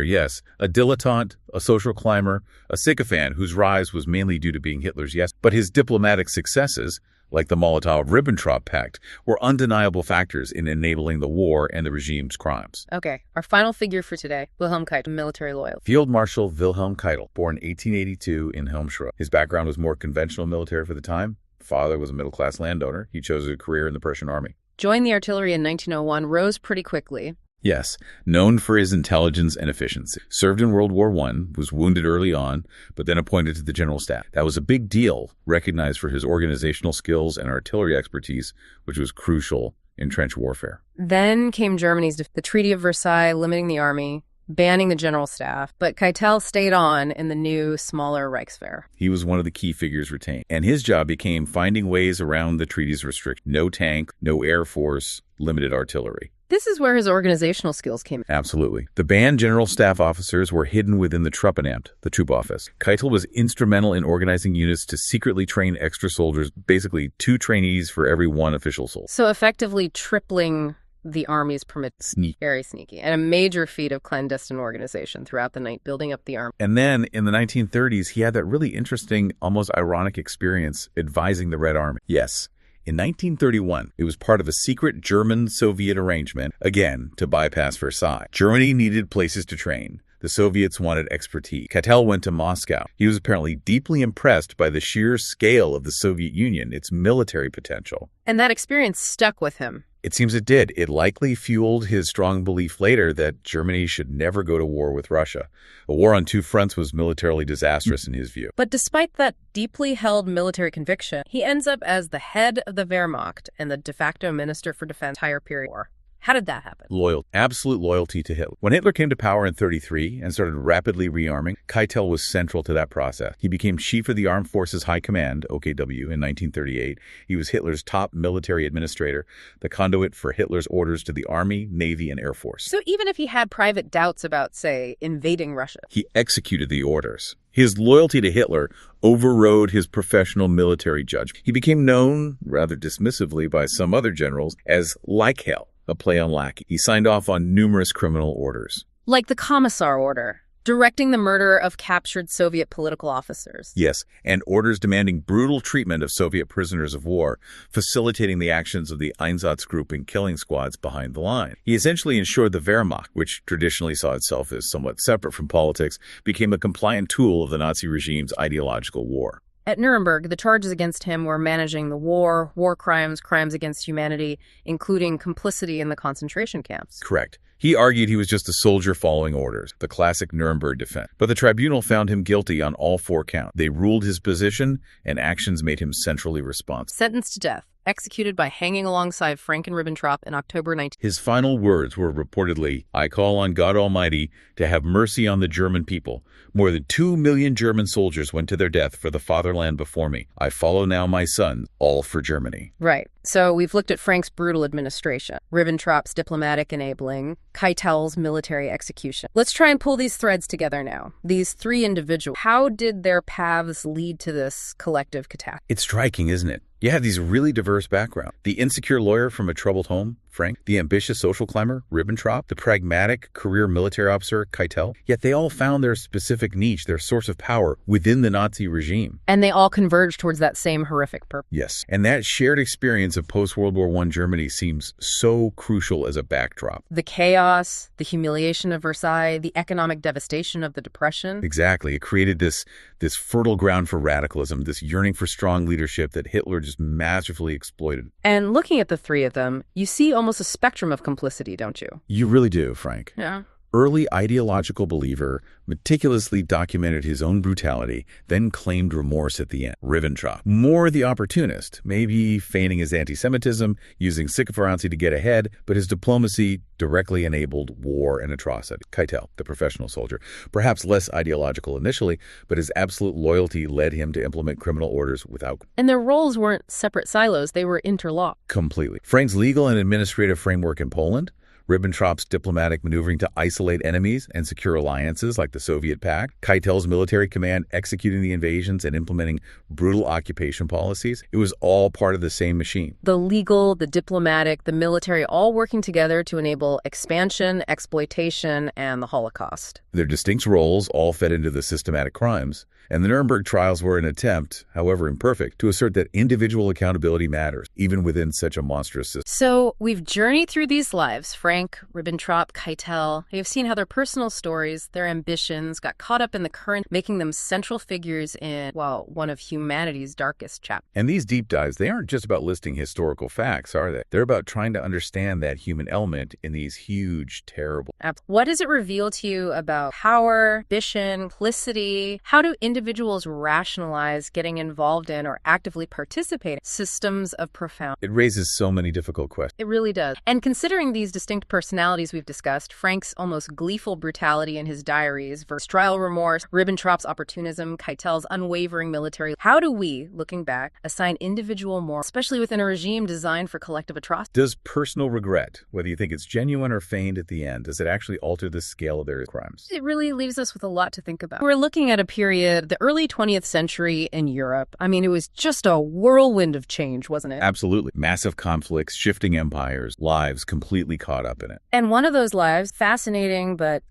yes. A dilettante, a social climber, a sycophant whose rise was mainly due to being Hitler's yes. But his diplomatic successes, like the Molotov-Ribbentrop Pact, were undeniable factors in enabling the war and the regime's crimes. Okay, our final figure for today, Wilhelm Keitel, military loyalty. Field Marshal Wilhelm Keitel, born 1882 in Helmshorst. His background was more conventional military for the time. Father was a middle-class landowner. He chose a career in the Prussian army. Joined the artillery in 1901, rose pretty quickly. Yes, known for his intelligence and efficiency. Served in World War I, was wounded early on, but then appointed to the general staff. That was a big deal, recognized for his organizational skills and artillery expertise, which was crucial in trench warfare. Then came Germany's the Treaty of Versailles, limiting the army, banning the general staff, but Keitel stayed on in the new, smaller Reichswehr. He was one of the key figures retained, and his job became finding ways around the treaty's restrictions. No tank, no air force, limited artillery. This is where his organizational skills came in. Absolutely. The banned general staff officers were hidden within the Truppenamt, the troop office. Keitel was instrumental in organizing units to secretly train extra soldiers, basically 2 trainees for every 1 official soldier. So effectively tripling the army's permit. Sneaky. Very sneaky. And a major feat of clandestine organization throughout the night, building up the army. And then in the 1930s, he had that really interesting, almost ironic experience advising the Red Army. Yes. In 1931, it was part of a secret German-Soviet arrangement, again, to bypass Versailles. Germany needed places to train. The Soviets wanted expertise. Keitel went to Moscow. He was apparently deeply impressed by the sheer scale of the Soviet Union, its military potential. And that experience stuck with him. It seems it did. It likely fueled his strong belief later that Germany should never go to war with Russia. A war on 2 fronts was militarily disastrous in his view. But despite that deeply held military conviction, he ends up as the head of the Wehrmacht and the de facto minister for defense the entire period war. How did that happen? Absolute loyalty to Hitler. When Hitler came to power in 1933 and started rapidly rearming, Keitel was central to that process. He became chief of the Armed Forces High Command, OKW, in 1938. He was Hitler's top military administrator, the conduit for Hitler's orders to the Army, Navy, and Air Force. So even if he had private doubts about, say, invading Russia, he executed the orders. His loyalty to Hitler overrode his professional military judgment. He became known, rather dismissively by some other generals, as like hell. A play on lackey. He signed off on numerous criminal orders. Like the Commissar Order, directing the murder of captured Soviet political officers. Yes, and orders demanding brutal treatment of Soviet prisoners of war, facilitating the actions of the Einsatzgruppe and killing squads behind the line. He essentially ensured the Wehrmacht, which traditionally saw itself as somewhat separate from politics, became a compliant tool of the Nazi regime's ideological war. At Nuremberg, the charges against him were managing the war crimes, crimes against humanity, including complicity in the concentration camps. Correct. He argued he was just a soldier following orders, the classic Nuremberg defense. But the tribunal found him guilty on all 4 counts. They ruled his position, and actions made him centrally responsible. Sentenced to death, executed by hanging alongside Frank and Ribbentrop in October 19. His final words were reportedly, "I call on God Almighty to have mercy on the German people. More than 2 million German soldiers went to their death for the fatherland before me. I follow now my son, all for Germany." Right. So we've looked at Frank's brutal administration, Ribbentrop's diplomatic enabling, Keitel's military execution. Let's try and pull these threads together now. These 3 individuals, how did their paths lead to this collective catastrophe? It's striking, isn't it? You have these really diverse backgrounds. The insecure lawyer from a troubled home, Frank, the ambitious social climber, Ribbentrop, the pragmatic career military officer, Keitel. Yet they all found their specific niche, their source of power within the Nazi regime. And they all converged towards that same horrific purpose. Yes, and that shared experience of post-World War I Germany seems so crucial as a backdrop. The chaos, the humiliation of Versailles, the economic devastation of the Depression. Exactly. It created this fertile ground for radicalism, this yearning for strong leadership that Hitler just masterfully exploited. And looking at the three of them, you see almost a spectrum of complicity, don't you? You really do, Frank. Yeah. Early ideological believer, meticulously documented his own brutality, then claimed remorse at the end. Ribbentrop, more the opportunist, maybe feigning his anti-Semitism, using sycophancy to get ahead, but his diplomacy directly enabled war and atrocity. Keitel, the professional soldier, perhaps less ideological initially, but his absolute loyalty led him to implement criminal orders without... And their roles weren't separate silos, they were interlocked. Completely. Frank's legal and administrative framework in Poland, Ribbentrop's diplomatic maneuvering to isolate enemies and secure alliances like the Soviet Pact, Keitel's military command executing the invasions and implementing brutal occupation policies. It was all part of the same machine. The legal, the diplomatic, the military, all working together to enable expansion, exploitation, and the Holocaust. Their distinct roles all fed into the systematic crimes, and the Nuremberg trials were an attempt, however imperfect, to assert that individual accountability matters, even within such a monstrous system. So we've journeyed through these lives, Frank, Ribbentrop, Keitel. You've seen how their personal stories, their ambitions, got caught up in the current, making them central figures in, well, one of humanity's darkest chapters. And these deep dives, they aren't just about listing historical facts, are they? They're about trying to understand that human element in these huge, terrible... What does it reveal to you about power, ambition, complicity? How do individuals rationalize getting involved in or actively participate in systems of profound... It raises so many difficult questions. It really does. And considering these distinct personalities we've discussed, Frank's almost gleeful brutality in his diaries, versus trial remorse, Ribbentrop's opportunism, Keitel's unwavering military, how do we, looking back, assign individual more, especially within a regime designed for collective atrocity? Does personal regret, whether you think it's genuine or feigned at the end, does it actually alter the scale of their crimes? It really leaves us with a lot to think about. We're looking at a period, the early 20th century in Europe. I mean, it was just a whirlwind of change, wasn't it? Absolutely. Massive conflicts, shifting empires, lives completely caught up in it. And one of those lives, fascinating but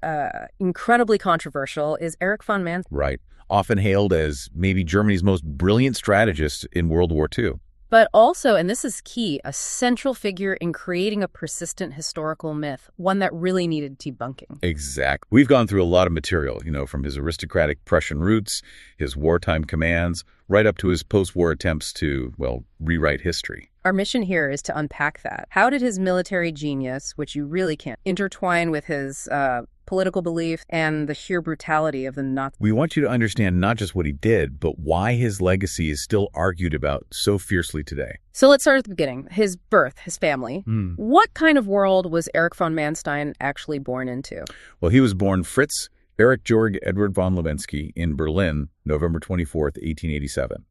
incredibly controversial, is Erich von Manstein. Right. Often hailed as maybe Germany's most brilliant strategist in World War II. But also, and this is key, a central figure in creating a persistent historical myth, one that really needed debunking. Exactly. We've gone through a lot of material, from his aristocratic Prussian roots, his wartime commands, right up to his post-war attempts to, rewrite history. Our mission here is to unpack that. How did his military genius, which you really can't, intertwine with his political belief and the sheer brutality of the Nazis? We want you to understand not just what he did, but why his legacy is still argued about so fiercely today. So let's start at the beginning. His birth, his family. What kind of world was Erich von Manstein actually born into? Well, he was born Fritz Erich Georg Edward von Lewinsky in Berlin, November 24th, 1887.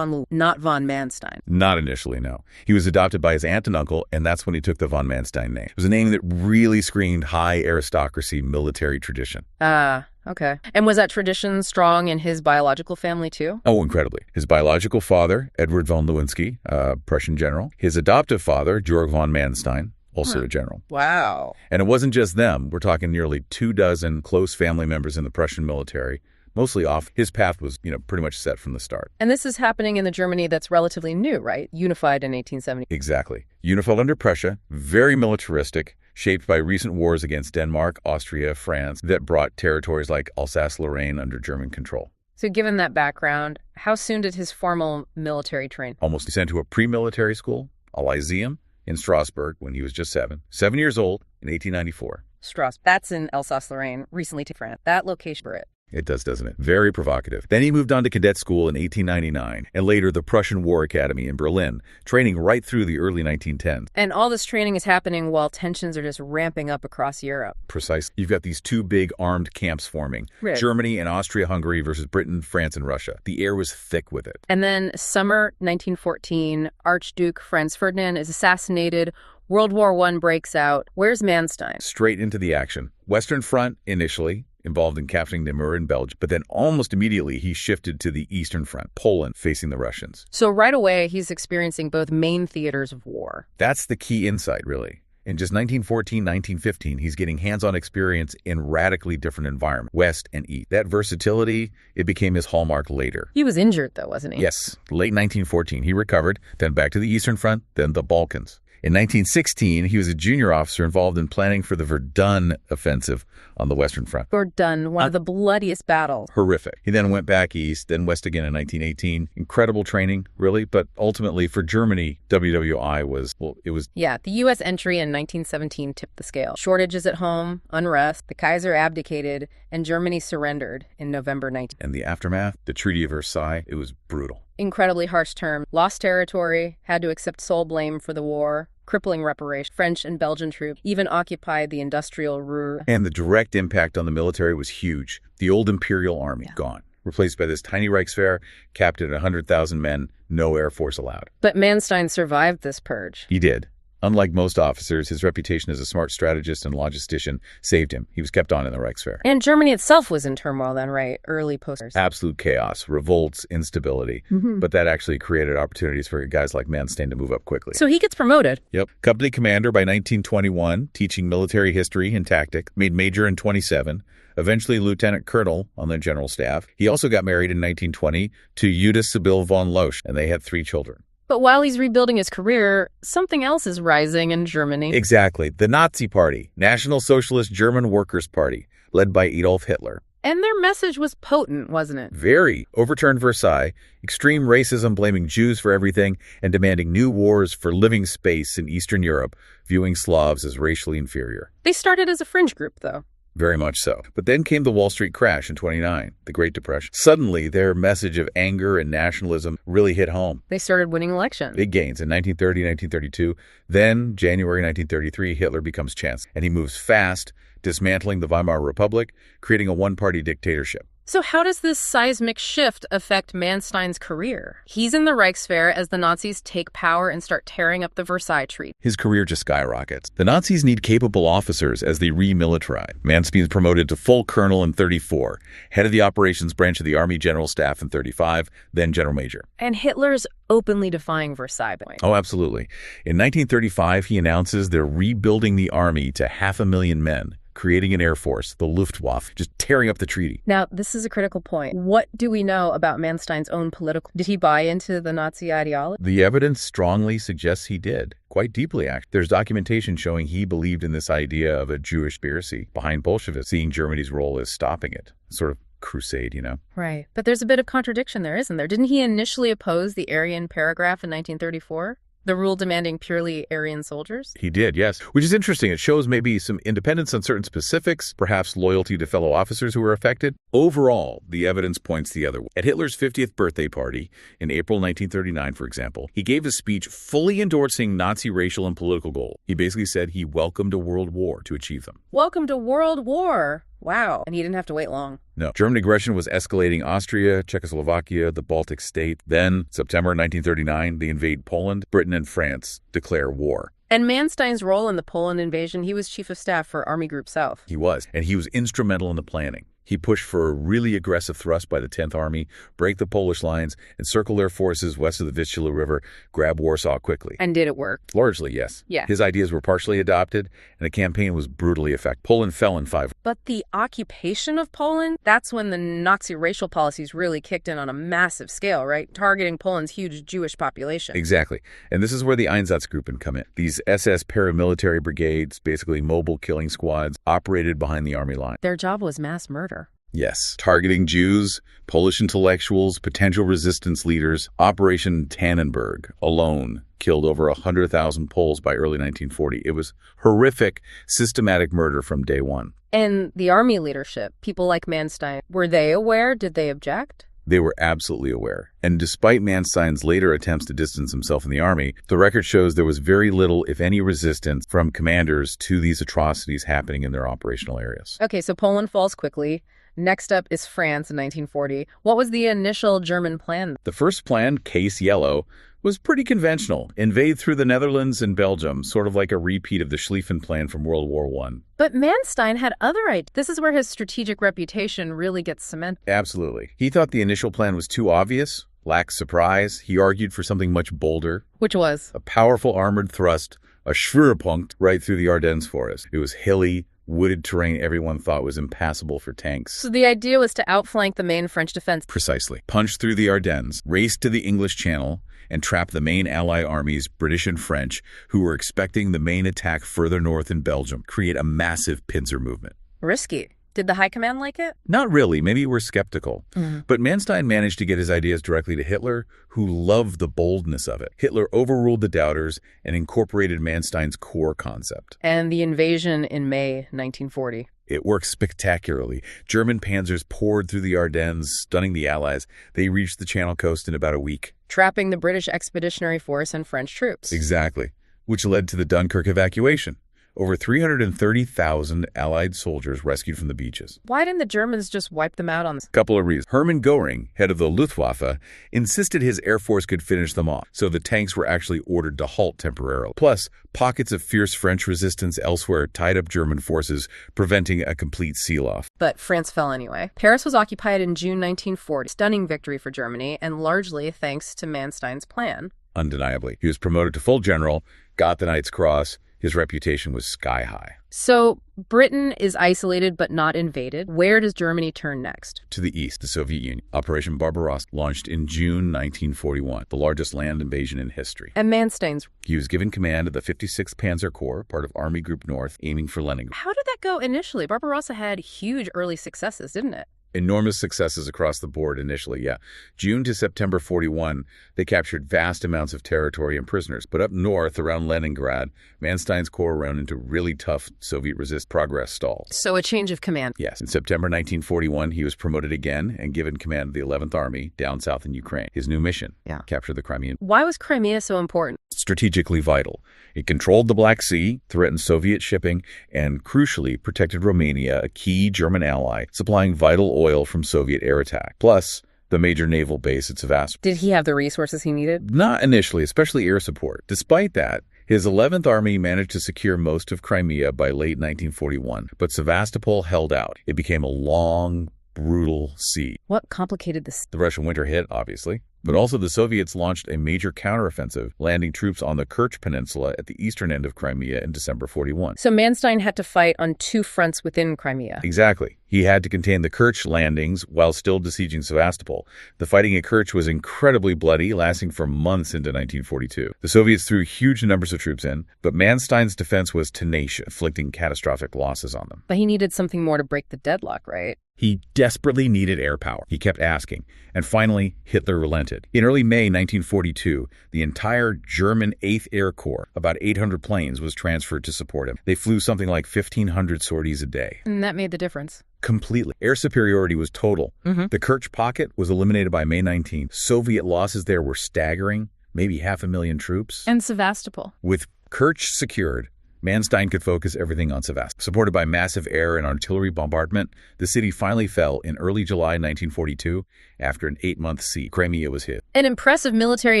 Not von Manstein. Not initially, no. He was adopted by his aunt and uncle, and that's when he took the von Manstein name. It was a name that really screamed high aristocracy, military tradition. Okay. And was that tradition strong in his biological family, too? Oh, incredibly. His biological father, Edward von Lewinsky, Prussian general. His adoptive father, Georg von Manstein, also a general. Wow. And it wasn't just them. We're talking nearly 24 close family members in the Prussian military. Mostly off. His path was, pretty much set from the start. And this is happening in the Germany that's relatively new, right? Unified in 1870. Exactly. Unified under Prussia, very militaristic, shaped by recent wars against Denmark, Austria, France, that brought territories like Alsace-Lorraine under German control. So given that background, how soon did his formal military train? Almost sent to a pre-military school, a lyceum, in Strasbourg when he was just 7 years old in 1894. Strasbourg. That's in Alsace-Lorraine, recently to France. That location for it. It does, doesn't it? Very provocative. Then he moved on to cadet school in 1899, and later the Prussian War Academy in Berlin, training right through the early 1910s. And all this training is happening while tensions are just ramping up across Europe. Precisely. You've got these two big armed camps forming. Right. Germany and Austria-Hungary versus Britain, France, and Russia. The air was thick with it. And then summer 1914, Archduke Franz Ferdinand is assassinated. World War I breaks out. Where's Manstein? Straight into the action. Western Front initially, involved in capturing Namur in Belgium, but then almost immediately he shifted to the Eastern Front, Poland, facing the Russians. So right away, he's experiencing both main theaters of war. That's the key insight, really. In just 1914, 1915, he's getting hands-on experience in radically different environments, West and East. That versatility, it became his hallmark later. He was injured, though, wasn't he? Yes. Late 1914, he recovered, then back to the Eastern Front, then the Balkans. In 1916, he was a junior officer involved in planning for the Verdun offensive on the Western Front. Verdun, one of the bloodiest battles. Horrific. He then went back east, then west again in 1918. Incredible training, really, but ultimately for Germany, WWII was, well, it was... Yeah, the U.S. entry in 1917 tipped the scale. Shortages at home, unrest, the Kaiser abdicated, and Germany surrendered in November 19... And the aftermath, the Treaty of Versailles, it was brutal. Incredibly harsh term. Lost territory, had to accept sole blame for the war, crippling reparations. French and Belgian troops even occupied the industrial Ruhr. And the direct impact on the military was huge. The old Imperial Army, gone. Replaced by this tiny Reichswehr, capped at 100,000 men, no Air Force allowed. But Manstein survived this purge. He did. Unlike most officers, his reputation as a smart strategist and logistician saved him. He was kept on in the Reichswehr. And Germany itself was in turmoil then, right? Early posters. Absolute chaos, revolts, instability. But that actually created opportunities for guys like Manstein to move up quickly. So he gets promoted. Yep. Company commander by 1921, teaching military history and tactics, made major in 27, eventually lieutenant colonel on the general staff. He also got married in 1920 to Judith Sibylle von Loesch, and they had 3 children. But while he's rebuilding his career, something else is rising in Germany. Exactly. The Nazi Party, National Socialist German Workers' Party, led by Adolf Hitler. And their message was potent, wasn't it? Very. Overturned Versailles, extreme racism blaming Jews for everything, and demanding new wars for living space in Eastern Europe, viewing Slavs as racially inferior. They started as a fringe group, though. Very much so. But then came the Wall Street crash in 29, the Great Depression. Suddenly, their message of anger and nationalism really hit home. They started winning elections. Big gains in 1930, 1932. Then, January 1933, Hitler becomes chancellor. And he moves fast, dismantling the Weimar Republic, creating a one-party dictatorship. So how does this seismic shift affect Manstein's career? He's in the Reichswehr as the Nazis take power and start tearing up the Versailles Treaty. His career just skyrockets. The Nazis need capable officers as they remilitarize. Manstein is promoted to full colonel in 34, head of the operations branch of the Army General Staff in 35, then general major. And Hitler's openly defying Versailles. Oh, absolutely. In 1935, he announces they're rebuilding the army to 500,000 men, creating an air force, the Luftwaffe, just tearing up the treaty. Now, this is a critical point. What do we know about Manstein's own political... Did he buy into the Nazi ideology? The evidence strongly suggests he did. Quite deeply, actually. There's documentation showing he believed in this idea of a Jewish conspiracy behind Bolshevism, seeing Germany's role as stopping it. Sort of crusade, you know? Right. But there's a bit of contradiction there, isn't there? Didn't he initially oppose the Aryan paragraph in 1934? The rule demanding purely Aryan soldiers? He did, yes. Which is interesting. It shows maybe some independence on certain specifics, perhaps loyalty to fellow officers who were affected. Overall, the evidence points the other way. At Hitler's 50th birthday party in April 1939, for example, he gave a speech fully endorsing Nazi racial and political goals. He basically said he welcomed a world war to achieve them. Welcome to World War! Wow. And he didn't have to wait long. No. German aggression was escalating Austria, Czechoslovakia, the Baltic states. Then, September 1939, they invade Poland. Britain and France declare war. And Manstein's role in the Poland invasion, he was chief of staff for Army Group South. He was. And he was instrumental in the planning. He pushed for a really aggressive thrust by the 10th Army, break the Polish lines, encircle their forces west of the Vistula River, grab Warsaw quickly. And did it work? Largely, yes. Yeah. His ideas were partially adopted, and the campaign was brutally effective. Poland fell in 5. But the occupation of Poland, that's when the Nazi racial policies really kicked in on a massive scale, right? Targeting Poland's huge Jewish population. Exactly. And this is where the Einsatzgruppen come in. These SS paramilitary brigades, basically mobile killing squads, operated behind the army line. Their job was mass murder. Yes. Targeting Jews, Polish intellectuals, potential resistance leaders. Operation Tannenberg alone killed over 100,000 Poles by early 1940. It was horrific, systematic murder from day one. And the army leadership, people like Manstein, were they aware? Did they object? They were absolutely aware. And despite Manstein's later attempts to distance himself in the army, the record shows there was very little, if any, resistance from commanders to these atrocities happening in their operational areas. Okay, so Poland falls quickly. Next up is France in 1940. What was the initial German plan? The first plan, Case Yellow, was pretty conventional. Invade through the Netherlands and Belgium, sort of like a repeat of the Schlieffen Plan from World War I. But Manstein had other ideas. This is where his strategic reputation really gets cemented. Absolutely. He thought the initial plan was too obvious, lacked surprise. He argued for something much bolder. Which was? A powerful armored thrust a Schwerpunkt right through the Ardennes forest. It was hilly, wooded terrain everyone thought was impassable for tanks. So the idea was to outflank the main French defense. Precisely. Punch through the Ardennes, race to the English Channel, and trap the main Allied armies, British and French, who were expecting the main attack further north in Belgium, create a massive pincer movement. Risky. Did the high command like it? Not really. Maybe we're skeptical. But Manstein managed to get his ideas directly to Hitler, who loved the boldness of it. Hitler overruled the doubters and incorporated Manstein's core concept. And the invasion in May 1940. It worked spectacularly. German panzers poured through the Ardennes, stunning the Allies. They reached the Channel coast in about a week. Trapping the British Expeditionary Force and French troops. Exactly. Which led to the Dunkirk evacuation. Over 330,000 Allied soldiers rescued from the beaches. Why didn't the Germans just wipe them out on this? Couple of reasons. Hermann Göring, head of the Luftwaffe, insisted his air force could finish them off, so the tanks were actually ordered to halt temporarily. Plus, pockets of fierce French resistance elsewhere tied up German forces, preventing a complete seal-off. But France fell anyway. Paris was occupied in June 1940. Stunning victory for Germany, and largely thanks to Manstein's plan. Undeniably. He was promoted to full general, got the Knight's Cross. His reputation was sky high. So Britain is isolated but not invaded. Where does Germany turn next? To the east, the Soviet Union. Operation Barbarossa launched in June 1941, the largest land invasion in history. And Manstein's? He was given command of the 56th Panzer Corps, part of Army Group North, aiming for Leningrad. How did that go initially? Barbarossa had huge early successes, didn't it? Enormous successes across the board initially, yeah. June to September 41, they captured vast amounts of territory and prisoners. But up north, around Leningrad, Manstein's corps ran into really tough Soviet progress stalls. So a change of command. Yes. In September 1941, he was promoted again and given command of the 11th Army down south in Ukraine. His new mission, capture the Crimean. Why was Crimea so important? Strategically vital. It controlled the Black Sea, threatened Soviet shipping, and crucially protected Romania, a key German ally, supplying vital oil from Soviet air attack. Plus, the major naval base at Sevastopol. Did he have the resources he needed? Not initially, especially air support. Despite that, his 11th Army managed to secure most of Crimea by late 1941, but Sevastopol held out. It became a long, brutal siege. What complicated this? The Russian winter hit, obviously. But also the Soviets launched a major counteroffensive, landing troops on the Kerch Peninsula at the eastern end of Crimea in December 41. So Manstein had to fight on two fronts within Crimea. Exactly. He had to contain the Kerch landings while still besieging Sevastopol. The fighting at Kerch was incredibly bloody, lasting for months into 1942. The Soviets threw huge numbers of troops in, but Manstein's defense was tenacious, inflicting catastrophic losses on them. But he needed something more to break the deadlock, right? He desperately needed air power. He kept asking. And finally, Hitler relented. In early May 1942, the entire German 8th Air Corps, about 800 planes, was transferred to support him. They flew something like 1,500 sorties a day. And that made the difference. Completely. Air superiority was total. The Kerch pocket was eliminated by May 19th. Soviet losses there were staggering, maybe 500,000 troops. And Sevastopol. With Kerch secured, Manstein could focus everything on Sevastopol. Supported by massive air and artillery bombardment, the city finally fell in early July 1942 after an 8-month siege. Crimea was hit. An impressive military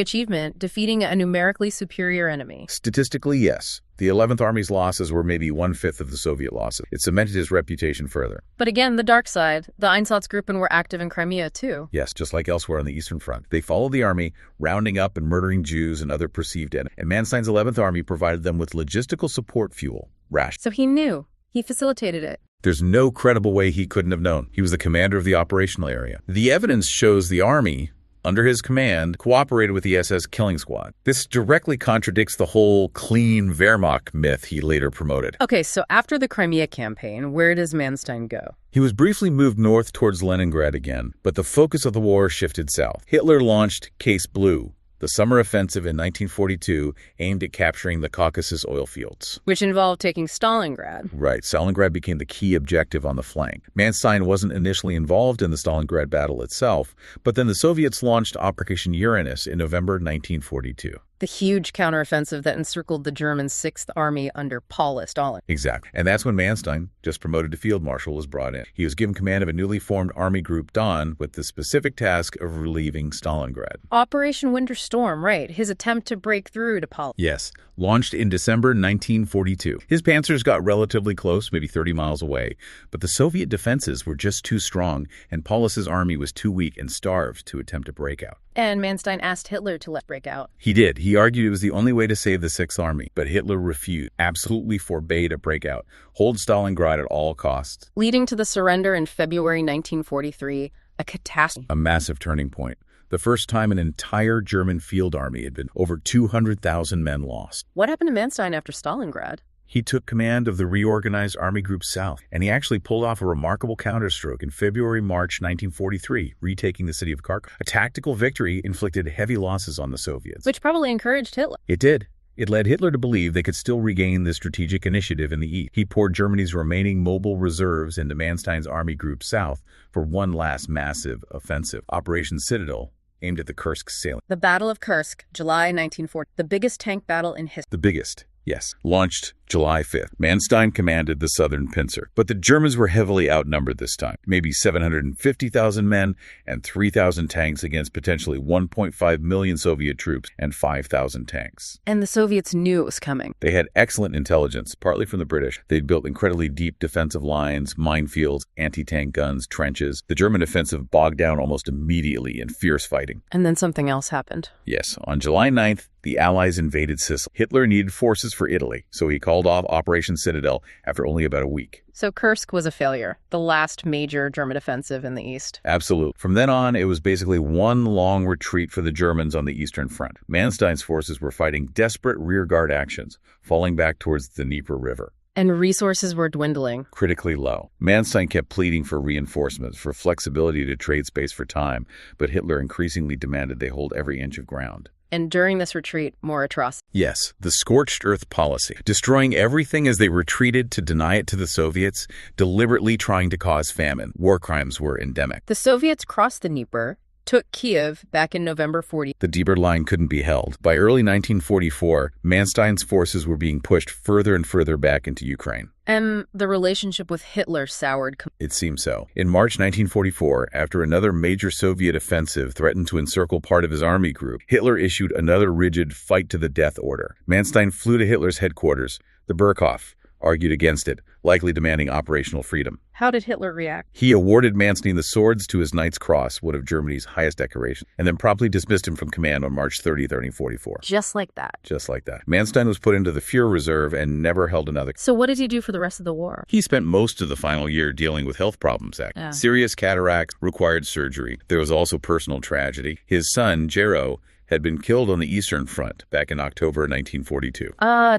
achievement, defeating a numerically superior enemy. Statistically, yes. The 11th Army's losses were maybe 1/5 of the Soviet losses. It cemented his reputation further. But again, the dark side. The Einsatzgruppen were active in Crimea, too. Yes, just like elsewhere on the Eastern Front. They followed the army, rounding up and murdering Jews and other perceived enemies. And Manstein's 11th Army provided them with logistical support fuel, rations. So he knew. He facilitated it. There's no credible way he couldn't have known. He was the commander of the operational area. The evidence shows the army, under his command, cooperated with the SS killing squad. This directly contradicts the whole clean Wehrmacht myth he later promoted. Okay, so after the Crimea campaign, where does Manstein go? He was briefly moved north towards Leningrad again, but the focus of the war shifted south. Hitler launched Case Blue, the summer offensive in 1942, aimed at capturing the Caucasus oil fields. Which involved taking Stalingrad. Right. Stalingrad became the key objective on the flank. Manstein wasn't initially involved in the Stalingrad battle itself, but then the Soviets launched Operation Uranus in November 1942. The huge counteroffensive that encircled the German 6th Army under Paul Stalin. Exactly. And that's when Manstein, just promoted to field marshal, was brought in. He was given command of a newly formed Army Group Don with the specific task of relieving Stalingrad. Operation Winter Storm, right. His attempt to break through to Paul. Yes. Launched in December 1942. His panzers got relatively close, maybe 30 miles away, but the Soviet defenses were just too strong, and Paulus's army was too weak and starved to attempt a breakout. And Manstein asked Hitler to let break out. He did. He argued it was the only way to save the Sixth Army, but Hitler refused, absolutely forbade a breakout, hold Stalingrad at all costs. Leading to the surrender in February 1943, a catastrophe. A massive turning point. The first time an entire German field army had been over 200,000 men lost. What happened to Manstein after Stalingrad? He took command of the reorganized Army Group South, and he actually pulled off a remarkable counterstroke in February-March 1943, retaking the city of Kharkov. A tactical victory inflicted heavy losses on the Soviets. Which probably encouraged Hitler. It did. It led Hitler to believe they could still regain the strategic initiative in the East. He poured Germany's remaining mobile reserves into Manstein's Army Group South for one last massive offensive, Operation Citadel, aimed at the Kursk salient. The Battle of Kursk, July 1940, the biggest tank battle in history. The biggest. Yes, launched July 5th. Manstein commanded the southern pincer. But the Germans were heavily outnumbered this time, maybe 750,000 men and 3,000 tanks against potentially 1.5 million Soviet troops and 5,000 tanks. And the Soviets knew it was coming. They had excellent intelligence, partly from the British. They'd built incredibly deep defensive lines, minefields, anti-tank guns, trenches. The German offensive bogged down almost immediately in fierce fighting. And then something else happened. Yes, on July 9th, the Allies invaded Sicily. Hitler needed forces for Italy, so he called off Operation Citadel after only about a week. So Kursk was a failure, the last major German offensive in the East. Absolutely. From then on, it was basically one long retreat for the Germans on the Eastern Front. Manstein's forces were fighting desperate rearguard actions, falling back towards the Dnieper River. And resources were dwindling. Critically low. Manstein kept pleading for reinforcements, for flexibility to trade space for time, but Hitler increasingly demanded they hold every inch of ground. And during this retreat, more atrocities. Yes, the scorched earth policy, destroying everything as they retreated to deny it to the Soviets, deliberately trying to cause famine. War crimes were endemic. The Soviets crossed the Dnieper, took Kiev back in November 40. The Dnieper line couldn't be held. By early 1944, Manstein's forces were being pushed further and further back into Ukraine. And the relationship with Hitler soured. It seems so. In March 1944, after another major Soviet offensive threatened to encircle part of his army group, Hitler issued another rigid fight-to-the-death order. Manstein flew to Hitler's headquarters, the Berghof, argued against it, likely demanding operational freedom. How did Hitler react? He awarded Manstein the Swords to his Knight's Cross, one of Germany's highest decorations, and then promptly dismissed him from command on March 30, 1944. Just like that. Just like that. Manstein was put into the Fuhrer Reserve and never held another. So what did he do for the rest of the war? He spent most of the final year dealing with health problems. Serious cataracts required surgery. There was also personal tragedy. His son, Gero, had been killed on the Eastern Front back in October 1942.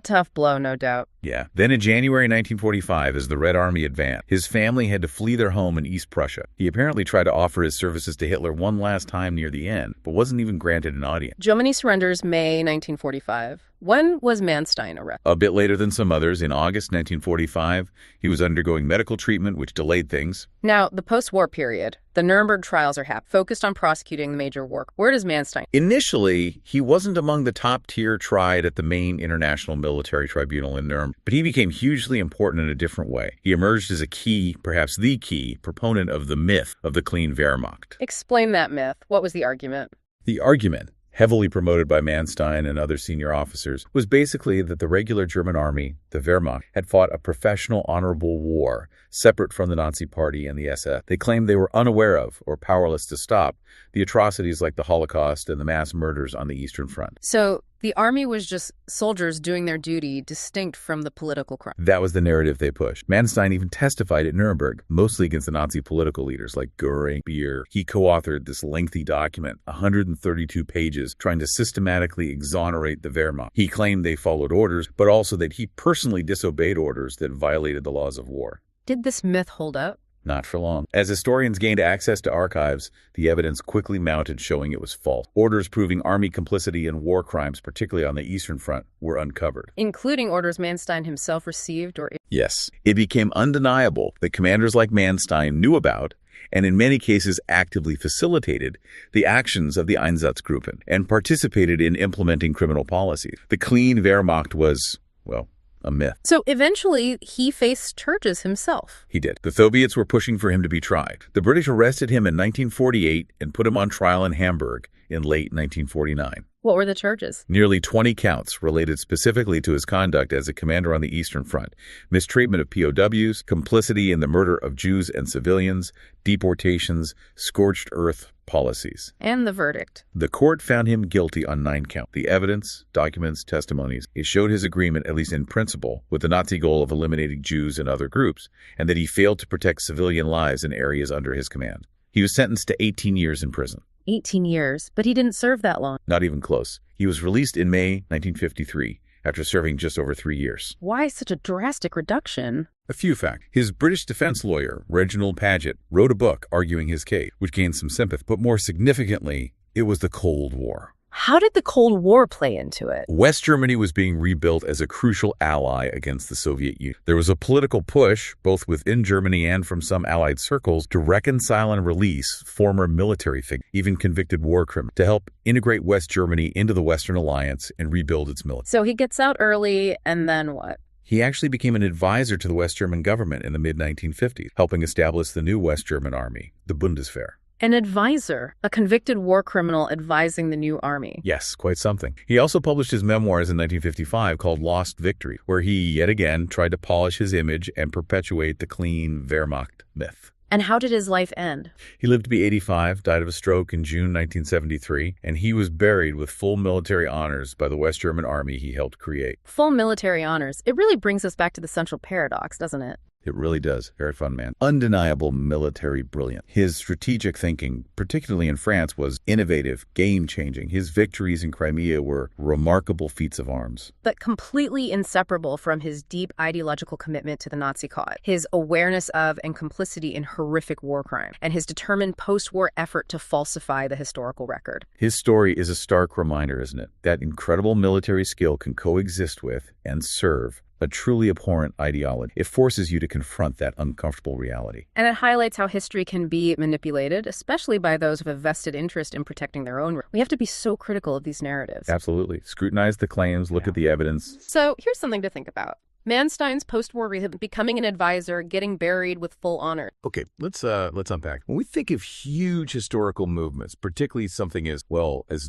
Tough blow, no doubt. Yeah. Then in January 1945, as the Red Army advanced, his family had to flee their home in East Prussia. He apparently tried to offer his services to Hitler one last time near the end, but wasn't even granted an audience. Germany surrenders May 1945. When was Manstein arrested? A bit later than some others, in August 1945, he was undergoing medical treatment, which delayed things. Now, the post-war period, the Nuremberg trials are focused on prosecuting the major war. Where does Manstein? Initially, he wasn't among the top tier tried at the main international military tribunal in Nuremberg, but he became hugely important in a different way. He emerged as a key, perhaps the key, proponent of the myth of the clean Wehrmacht. Explain that myth. What was the argument? The argument, heavily promoted by Manstein and other senior officers, was basically that the regular German army, the Wehrmacht, had fought a professional, honorable war, separate from the Nazi Party and the SS. They claimed they were unaware of, or powerless to stop, the atrocities like the Holocaust and the mass murders on the Eastern Front. So the army was just soldiers doing their duty, distinct from the political crime. That was the narrative they pushed. Manstein even testified at Nuremberg, mostly against the Nazi political leaders like Goering, Speer. He co-authored this lengthy document, 132 pages, trying to systematically exonerate the Wehrmacht. He claimed they followed orders, but also that he personally disobeyed orders that violated the laws of war. Did this myth hold up? Not for long. As historians gained access to archives, the evidence quickly mounted showing it was false. Orders proving army complicity in war crimes, particularly on the Eastern Front, were uncovered. Including orders Manstein himself received or... Yes. It became undeniable that commanders like Manstein knew about, and in many cases actively facilitated, the actions of the Einsatzgruppen and participated in implementing criminal policies. The clean Wehrmacht was, well, a myth. So eventually, he faced charges himself. He did. The Soviets were pushing for him to be tried. The British arrested him in 1948 and put him on trial in Hamburg in late 1949. What were the charges? Nearly 20 counts related specifically to his conduct as a commander on the Eastern Front, mistreatment of POWs, complicity in the murder of Jews and civilians, deportations, scorched earth policies. And the verdict? The court found him guilty on 9 counts. The evidence, documents, testimonies, it showed his agreement, at least in principle, with the Nazi goal of eliminating Jews and other groups, and that he failed to protect civilian lives in areas under his command. He was sentenced to 18 years in prison. 18 years, but he didn't serve that long. Not even close. He was released in May 1953 after serving just over 3 years. Why such a drastic reduction? A few facts. His British defense lawyer, Reginald Paget, wrote a book arguing his case, which gained some sympathy. But more significantly, it was the Cold War. How did the Cold War play into it? West Germany was being rebuilt as a crucial ally against the Soviet Union. There was a political push, both within Germany and from some Allied circles, to reconcile and release former military figures, even convicted war criminals, to help integrate West Germany into the Western Alliance and rebuild its military. So he gets out early, and then what? He actually became an advisor to the West German government in the mid-1950s, helping establish the new West German army, the Bundeswehr. An advisor, a convicted war criminal advising the new army. Yes, quite something. He also published his memoirs in 1955 called Lost Victory, where he, yet again, tried to polish his image and perpetuate the clean Wehrmacht myth. And how did his life end? He lived to be 85, died of a stroke in June 1973, and he was buried with full military honors by the West German army he helped create. Full military honors. It really brings us back to the central paradox, doesn't it? It really does. Very fun man. Undeniable military brilliance. His strategic thinking, particularly in France, was innovative, game-changing. His victories in Crimea were remarkable feats of arms. But completely inseparable from his deep ideological commitment to the Nazi cause, his awareness of and complicity in horrific war crime, and his determined post-war effort to falsify the historical record. His story is a stark reminder, isn't it? That incredible military skill can coexist with and serve a truly abhorrent ideology. It forces you to confront that uncomfortable reality. And it highlights how history can be manipulated, especially by those with a vested interest in protecting their own. We have to be so critical of these narratives. Absolutely. Scrutinize the claims, look at the evidence. So here's something to think about. Manstein's post-war rehab, becoming an advisor, getting buried with full honor. Okay, let's unpack. When we think of huge historical movements, particularly something as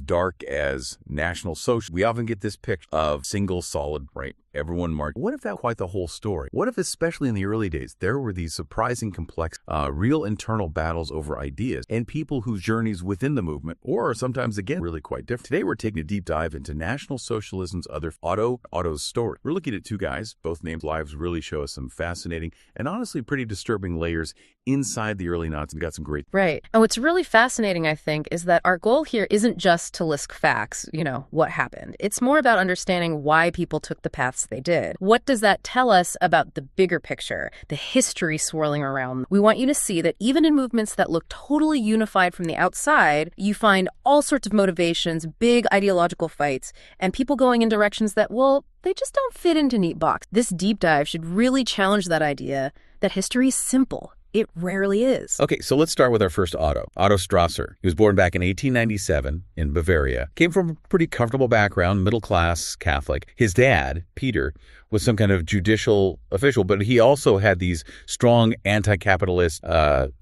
dark as National Socialism, we often get this picture of single solid, right? Everyone marched. What if that quite the whole story? What if, especially in the early days, there were these surprising complex, real internal battles over ideas and people whose journeys within the movement, or sometimes again, really quite different. Today, we're taking a deep dive into National Socialism's Otto's story. We're looking at two guys, both names' lives really show us some fascinating and honestly pretty disturbing layers inside the early Nazis. We got some great. Right. And what's really fascinating, I think, is that our goal here isn't just to list facts, what happened. It's more about understanding why people took the paths they did. What does that tell us about the bigger picture, the history swirling around? We want you to see that even in movements that look totally unified from the outside, you find all sorts of motivations, big ideological fights, and people going in directions that, they just don't fit into neat boxes. This deep dive should really challenge that idea that history is simple. It rarely is. Okay, so let's start with our first Otto Strasser. He was born back in 1897 in Bavaria. Came from a pretty comfortable background, middle-class Catholic. His dad, Peter, was some kind of judicial official, but he also had these strong anti-capitalist,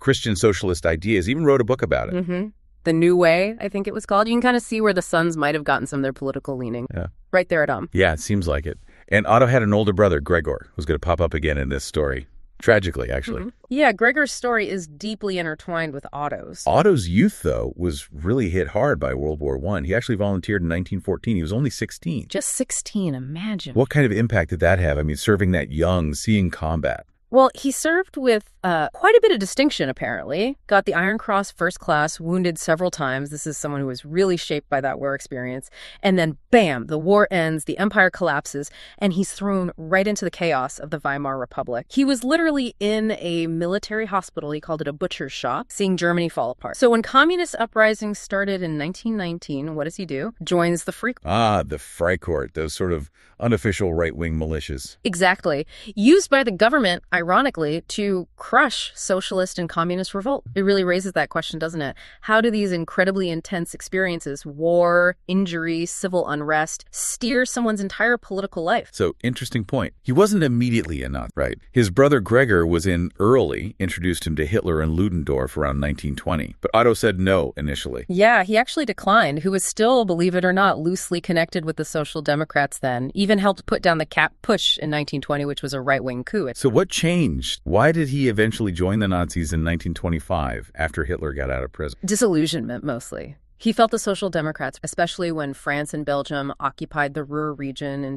Christian socialist ideas. He even wrote a book about it. Mm-hmm. The New Way, I think it was called. You can kind of see where the sons might have gotten some of their political leaning. Yeah. Right there at Yeah, it seems like it. And Otto had an older brother, Gregor, who's going to pop up again in this story. Tragically, actually. Mm-hmm. Yeah, Gregor's story is deeply intertwined with Otto's. Otto's youth, though, was really hit hard by World War I. He actually volunteered in 1914. He was only 16. Just 16, imagine. What kind of impact did that have? I mean, serving that young, seeing combat. Well, he served with quite a bit of distinction, apparently. Got the Iron Cross First Class, wounded several times. This is someone who was really shaped by that war experience. And then, bam, the war ends, the empire collapses, and he's thrown right into the chaos of the Weimar Republic. He was literally in a military hospital, he called it a butcher's shop, seeing Germany fall apart. So when communist uprisings started in 1919, what does he do? Joins the Freikorps. Ah, the Freikorps, those sort of unofficial right-wing militias. Exactly. Used by the government, ironically, to crush socialist and communist revolt. It really raises that question, doesn't it? How do these incredibly intense experiences, war, injury, civil unrest, steer someone's entire political life? So, interesting point. He wasn't immediately a Nazi, right? His brother Gregor was in early, introduced him to Hitler and Ludendorff around 1920. But Otto said no initially. Yeah, he actually declined, who was still, believe it or not, loosely connected with the Social Democrats then, even helped put down the Cap Putsch in 1920, which was a right-wing coup. So what changed? Why did he eventually join the Nazis in 1925 after Hitler got out of prison? Disillusionment, mostly. He felt the Social Democrats, especially when France and Belgium occupied the Ruhr region in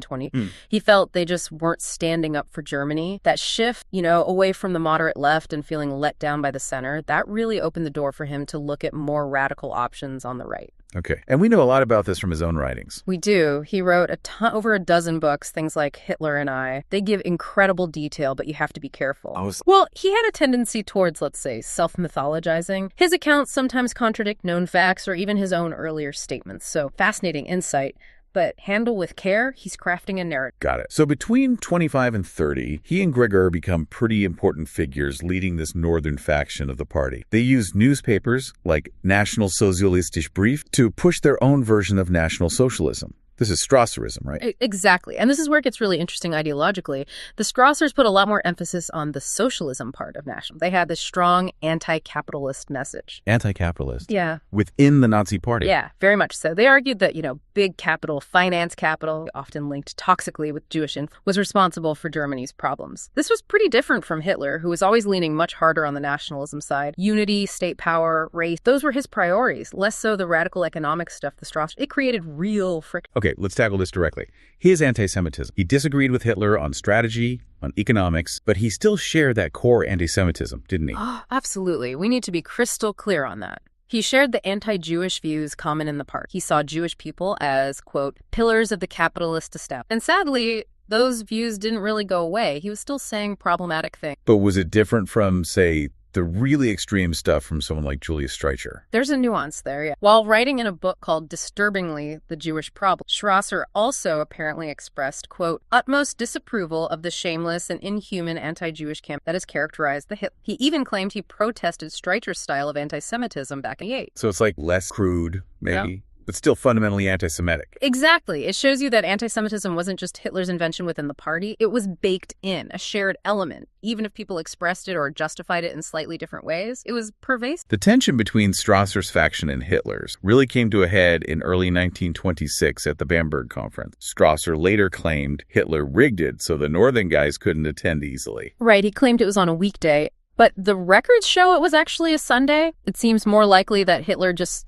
he felt they just weren't standing up for Germany. That shift, away from the moderate left and feeling let down by the center, that really opened the door for him to look at more radical options on the right. Okay. And we know a lot about this from his own writings. We do. He wrote over a dozen books, things like Hitler and I. They give incredible detail, but you have to be careful. Well, he had a tendency towards, let's say, self-mythologizing. His accounts sometimes contradict known facts or even his own earlier statements. So fascinating insight. But handle with care, he's crafting a narrative. Got it. So between 25 and 30, he and Gregor become pretty important figures leading this northern faction of the party. They use newspapers like National Sozialistische Brief to push their own version of National Socialism. This is Strasserism, right? Exactly. And this is where it gets really interesting ideologically. The Strassers put a lot more emphasis on the socialism part of national. They had this strong anti-capitalist message. Anti-capitalist? Yeah. Within the Nazi party? Yeah, very much so. They argued that, big capital, finance capital, often linked toxically with Jewish influence, was responsible for Germany's problems. This was pretty different from Hitler, who was always leaning much harder on the nationalism side. Unity, state power, race, those were his priorities, less so the radical economic stuff the Strassers. It created real friction. Okay, let's tackle this directly. His anti-Semitism. He disagreed with Hitler on strategy, on economics, but he still shared that core anti-Semitism, didn't he? Oh, absolutely. We need to be crystal clear on that. He shared the anti-Jewish views common in the party. He saw Jewish people as, quote, pillars of the capitalist establishment. And sadly, those views didn't really go away. He was still saying problematic things. But was it different from, say, the really extreme stuff from someone like Julius Streicher? There's a nuance there, yeah. While writing in a book called Disturbingly, The Jewish Problem, Strasser also apparently expressed, quote, utmost disapproval of the shameless and inhuman anti-Jewish camp that has characterized the Hitler. He even claimed he protested Streicher's style of anti-Semitism back in the 80s. So it's like less crude, maybe? Yeah. But still fundamentally anti-Semitic. Exactly. It shows you that anti-Semitism wasn't just Hitler's invention within the party. It was baked in, a shared element. Even if people expressed it or justified it in slightly different ways, it was pervasive. The tension between Strasser's faction and Hitler's really came to a head in early 1926 at the Bamberg Conference. Strasser later claimed Hitler rigged it so the northern guys couldn't attend easily. Right. He claimed it was on a weekday. But the records show it was actually a Sunday. It seems more likely that Hitler just,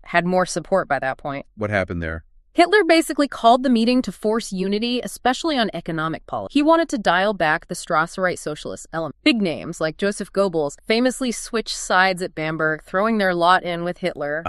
had more support by that point. What happened there? Hitler basically called the meeting to force unity, especially on economic policy. He wanted to dial back the Strasserite socialist element. Big names like Joseph Goebbels famously switched sides at Bamberg, throwing their lot in with Hitler.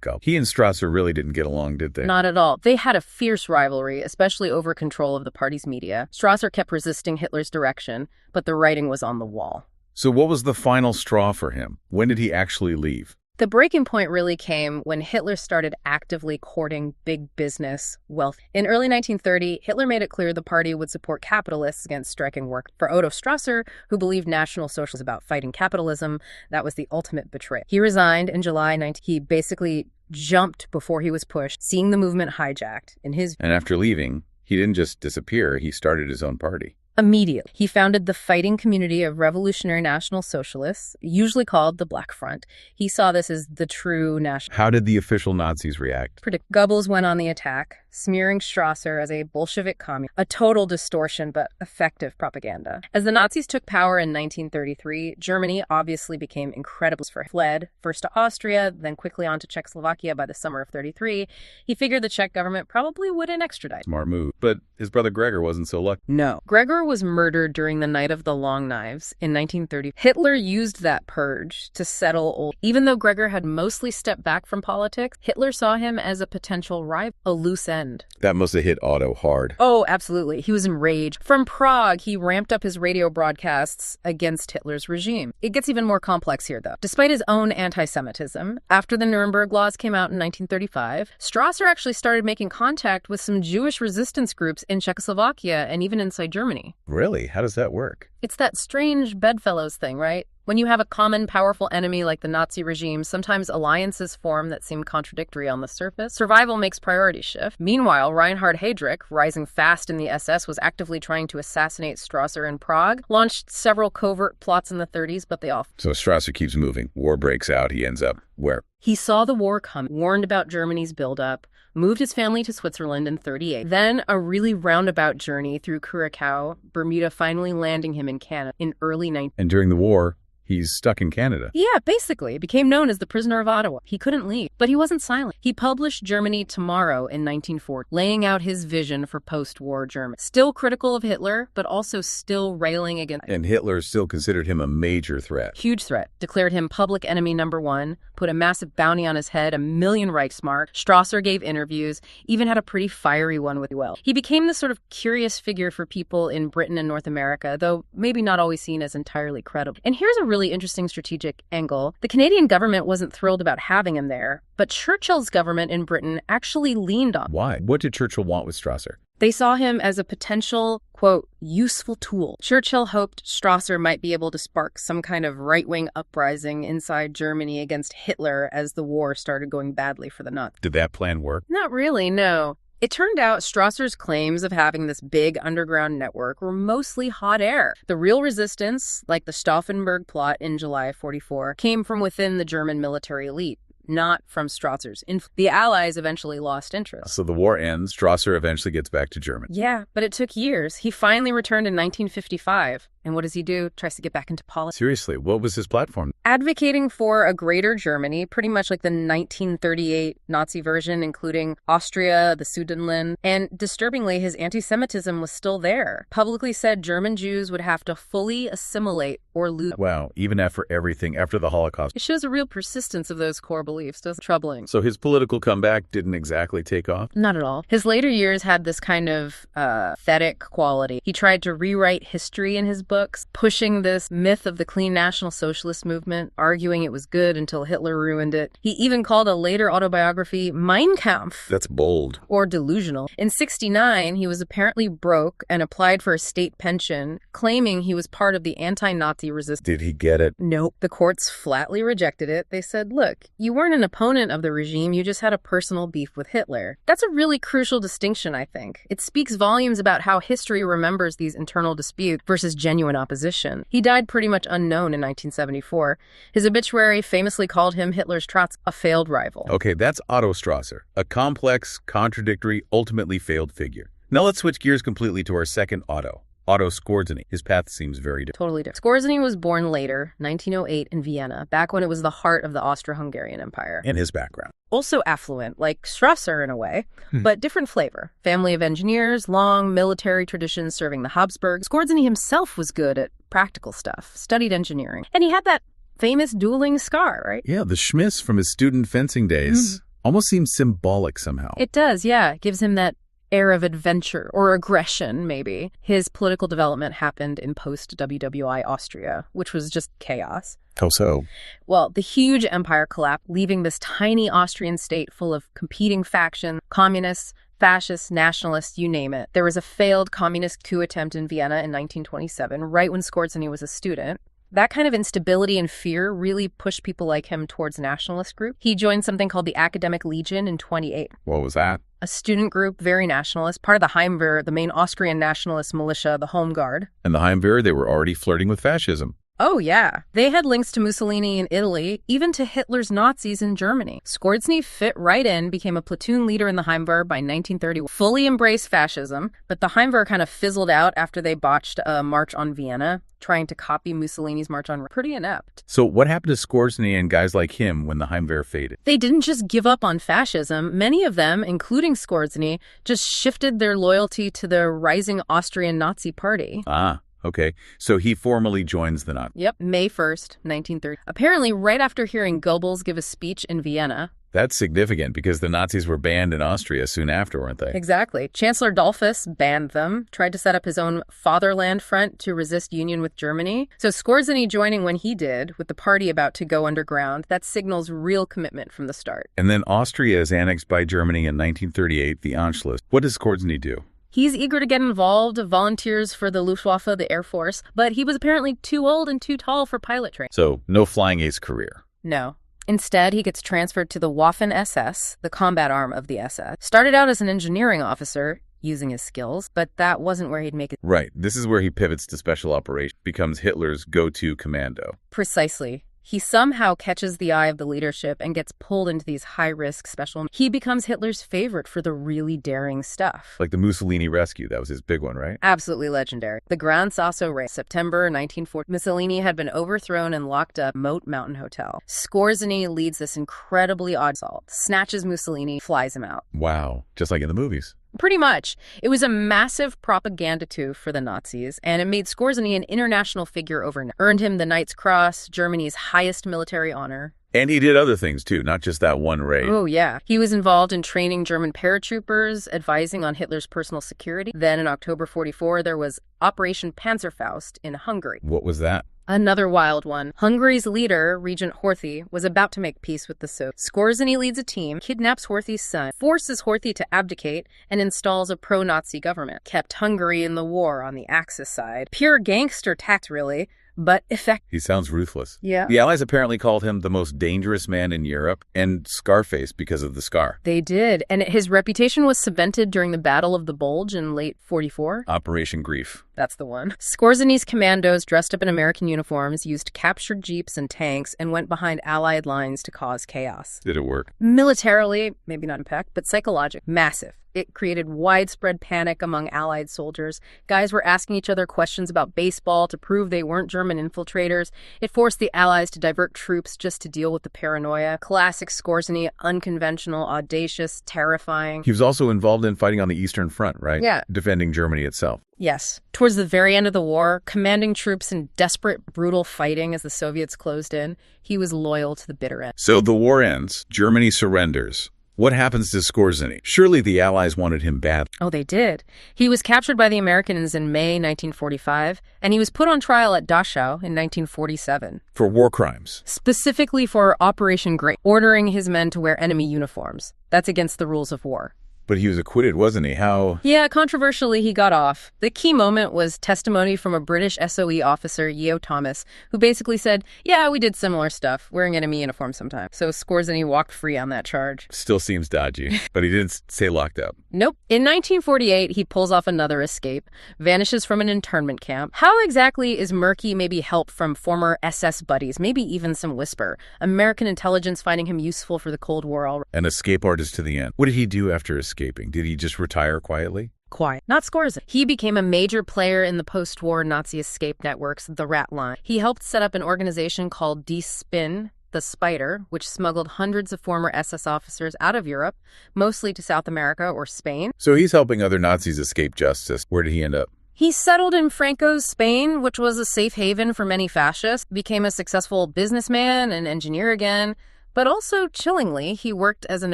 Goebbels. He and Strasser really didn't get along, did they? Not at all. They had a fierce rivalry, especially over control of the party's media. Strasser kept resisting Hitler's direction, but the writing was on the wall. So what was the final straw for him? When did he actually leave? The breaking point really came when Hitler started actively courting big business wealth. In early 1930, Hitler made it clear the party would support capitalists against striking work. For Otto Strasser, who believed National Socialism was about fighting capitalism, that was the ultimate betrayal. He resigned in July 19. He basically jumped before he was pushed, seeing the movement hijacked. And after leaving, he didn't just disappear, he started his own party. Immediately, he founded the fighting community of Revolutionary National Socialists, usually called the Black Front. He saw this as the true national. How did the official Nazis react? Goebbels went on the attack, smearing Strasser as a Bolshevik communist, a total distortion but effective propaganda. As the Nazis took power in 1933, Germany obviously became incredibly fled, first to Austria, then quickly on to Czechoslovakia by the summer of 1933. He figured the Czech government probably wouldn't extradite. Smart move. But his brother Gregor wasn't so lucky. No. Gregor was murdered during the Night of the Long Knives in 1930. Hitler used that purge to settle old. Even though Gregor had mostly stepped back from politics, Hitler saw him as a potential rival, a loose end. That must have hit Otto hard. Oh, absolutely. He was enraged. From Prague, he ramped up his radio broadcasts against Hitler's regime. It gets even more complex here, though. Despite his own anti-Semitism, after the Nuremberg laws came out in 1935, Strasser actually started making contact with some Jewish resistance groups in Czechoslovakia and even inside Germany. Germany. Really? How does that work? It's that strange bedfellows thing, right? When you have a common, powerful enemy like the Nazi regime, sometimes alliances form that seem contradictory on the surface. Survival makes priorities shift. Meanwhile, Reinhard Heydrich, rising fast in the SS, was actively trying to assassinate Strasser in Prague, launched several covert plots in the 30s, but they all... So Strasser keeps moving. War breaks out. He ends up where? He saw the war come, warned about Germany's buildup, moved his family to Switzerland in 38. Then a really roundabout journey through Curacao, Bermuda, finally landing him in Canada in early 19... And during the war, he's stuck in Canada. Yeah, basically. Became known as the Prisoner of Ottawa. He couldn't leave, but he wasn't silent. He published Germany Tomorrow in 1940, laying out his vision for post-war Germany. Still critical of Hitler, but also still railing against... And Hitler still considered him a major threat. Huge threat. Declared him public enemy number one, put a massive bounty on his head, 1 million Reichsmark. Strasser gave interviews, even had a pretty fiery one with Well. He became this sort of curious figure for people in Britain and North America, though maybe not always seen as entirely credible. And here's a really interesting strategic angle. The Canadian government wasn't thrilled about having him there, but Churchill's government in Britain actually leaned on him. Why? What did Churchill want with Strasser? They saw him as a potential, quote, useful tool. Churchill hoped Strasser might be able to spark some kind of right-wing uprising inside Germany against Hitler as the war started going badly for the Nazis. Did that plan work? Not really, no. It turned out Strasser's claims of having this big underground network were mostly hot air. The real resistance, like the Stauffenberg plot in July of 44, came from within the German military elite, not from Strasser's influence. The Allies eventually lost interest. So the war ends. Strasser eventually gets back to Germany. Yeah, but it took years. He finally returned in 1955. And what does he do? Tries to get back into politics. Seriously, what was his platform? Advocating for a greater Germany, pretty much like the 1938 Nazi version, including Austria, the Sudetenland. And disturbingly, his anti-Semitism was still there. Publicly said German Jews would have to fully assimilate or lose. Wow, even after everything, after the Holocaust. It shows a real persistence of those core beliefs, doesn't it? Troubling. So his political comeback didn't exactly take off? Not at all. His later years had this kind of pathetic quality. He tried to rewrite history in his books, pushing this myth of the clean National Socialist movement, arguing it was good until Hitler ruined it. He even called a later autobiography Mein Kampf. That's bold. Or delusional. In 1969, he was apparently broke and applied for a state pension, claiming he was part of the anti-Nazi resistance. Did he get it? Nope. The courts flatly rejected it. They said, look, you weren't an opponent of the regime, you just had a personal beef with Hitler. That's a really crucial distinction, I think. It speaks volumes about how history remembers these internal disputes versus genuine opposition. He died pretty much unknown in 1974. His obituary famously called him Hitler's Trotsky, a failed rival. Okay, that's Otto Strasser, a complex, contradictory, ultimately failed figure. Now let's switch gears completely to our second Otto. Otto Skorzeny. His path seems very different. Totally different. Skorzeny was born later, 1908, in Vienna, back when it was the heart of the Austro-Hungarian Empire. And his background. Also affluent, like Strasser in a way, but different flavor. Family of engineers, long military traditions serving the Habsburgs. Skorzeny himself was good at practical stuff, studied engineering. And he had that famous dueling scar, right? Yeah, the Schmiss from his student fencing days. Almost seems symbolic somehow. It does, yeah. It gives him that air of adventure or aggression, maybe. His political development happened in post-WWII Austria, which was just chaos. How so? Well, the huge empire collapsed, leaving this tiny Austrian state full of competing factions, communists, fascists, nationalists, you name it. There was a failed communist coup attempt in Vienna in 1927, right when Skorzeny was a student. That kind of instability and fear really pushed people like him towards nationalist group. He joined something called the Academic Legion in 28. What was that? A student group, very nationalist, part of the Heimwehr, the main Austrian nationalist militia, the Home Guard. And the Heimwehr, they were already flirting with fascism. Oh, yeah. They had links to Mussolini in Italy, even to Hitler's Nazis in Germany. Skorzeny fit right in, became a platoon leader in the Heimwehr by 1930, fully embraced fascism, but the Heimwehr kind of fizzled out after they botched a march on Vienna, trying to copy Mussolini's march on... Pretty inept. So what happened to Skorzeny and guys like him when the Heimwehr faded? They didn't just give up on fascism. Many of them, including Skorzeny, just shifted their loyalty to the rising Austrian Nazi party. Ah. Okay, so he formally joins the Nazis. Yep, May 1st, 1930. Apparently, right after hearing Goebbels give a speech in Vienna. That's significant because the Nazis were banned in Austria soon after, weren't they? Exactly. Chancellor Dollfuss banned them, tried to set up his own fatherland front to resist union with Germany. So Skorzeny joining when he did, with the party about to go underground, that signals real commitment from the start. And then Austria is annexed by Germany in 1938, the Anschluss. What does Skorzeny do? He's eager to get involved, volunteers for the Luftwaffe, the Air Force, but he was apparently too old and too tall for pilot training. So, no flying ace career. No. Instead, he gets transferred to the Waffen-SS, the combat arm of the SS. Started out as an engineering officer, using his skills, but that wasn't where he'd make it. Right. This is where he pivots to special operations, becomes Hitler's go-to commando. Precisely. He somehow catches the eye of the leadership and gets pulled into these high-risk special... He becomes Hitler's favorite for the really daring stuff. Like the Mussolini rescue, that was his big one, right? Absolutely legendary. The Gran Sasso Race, September 1940. Mussolini had been overthrown and locked up Moat Mountain Hotel. Skorzeny leads this incredibly odd assault, snatches Mussolini, flies him out. Wow. Just like in the movies. Pretty much. It was a massive propaganda coup for the Nazis, and it made Skorzeny an international figure overnight. Earned him the Knight's Cross, Germany's highest military honor. And he did other things, too, not just that one raid. Oh, yeah. He was involved in training German paratroopers, advising on Hitler's personal security. Then in October 44, there was Operation Panzerfaust in Hungary. What was that? Another wild one. Hungary's leader, Regent Horthy, was about to make peace with the Soviets. Skorzeny leads a team, kidnaps Horthy's son, forces Horthy to abdicate, and installs a pro-Nazi government. Kept Hungary in the war on the Axis side. Pure gangster tact, really, but effective. He sounds ruthless. Yeah. The Allies apparently called him the most dangerous man in Europe and Scarface because of the scar. They did, and his reputation was cemented during the Battle of the Bulge in late 44. Operation Grief. That's the one. Skorzeny's commandos, dressed up in American uniforms, used captured jeeps and tanks and went behind Allied lines to cause chaos. Did it work? Militarily, maybe not impact, but psychological, massive. It created widespread panic among Allied soldiers. Guys were asking each other questions about baseball to prove they weren't German infiltrators. It forced the Allies to divert troops just to deal with the paranoia. Classic Skorzeny, unconventional, audacious, terrifying. He was also involved in fighting on the Eastern Front, right? Yeah. Defending Germany itself. Yes. Towards the very end of the war, commanding troops in desperate, brutal fighting as the Soviets closed in, he was loyal to the bitter end. So the war ends. Germany surrenders. What happens to Skorzeny? Surely the Allies wanted him bad. Oh, they did. He was captured by the Americans in May 1945, and he was put on trial at Dachau in 1947. For war crimes. Specifically for Operation Great, ordering his men to wear enemy uniforms. That's against the rules of war. But he was acquitted, wasn't he? How? Yeah, controversially, he got off. The key moment was testimony from a British SOE officer, Yeo Thomas, who basically said, yeah, we did similar stuff, wearing enemy uniforms sometimes. So Skorzeny walked free on that charge. Still seems dodgy, but he didn't stay locked up. Nope. In 1948, he pulls off another escape, vanishes from an internment camp. How exactly is murky? Maybe help from former SS buddies, maybe even some whisper. American intelligence finding him useful for the Cold War already. An escape artist to the end. What did he do after escaping? Did he just retire quietly? Quiet. Not Skorzeny. He became a major player in the post-war Nazi escape networks, the Rat Line. He helped set up an organization called Die Spin, the Spider, which smuggled hundreds of former SS officers out of Europe, mostly to South America or Spain. So he's helping other Nazis escape justice. Where did he end up? He settled in Franco's Spain, which was a safe haven for many fascists, became a successful businessman and engineer again. But also, chillingly, he worked as an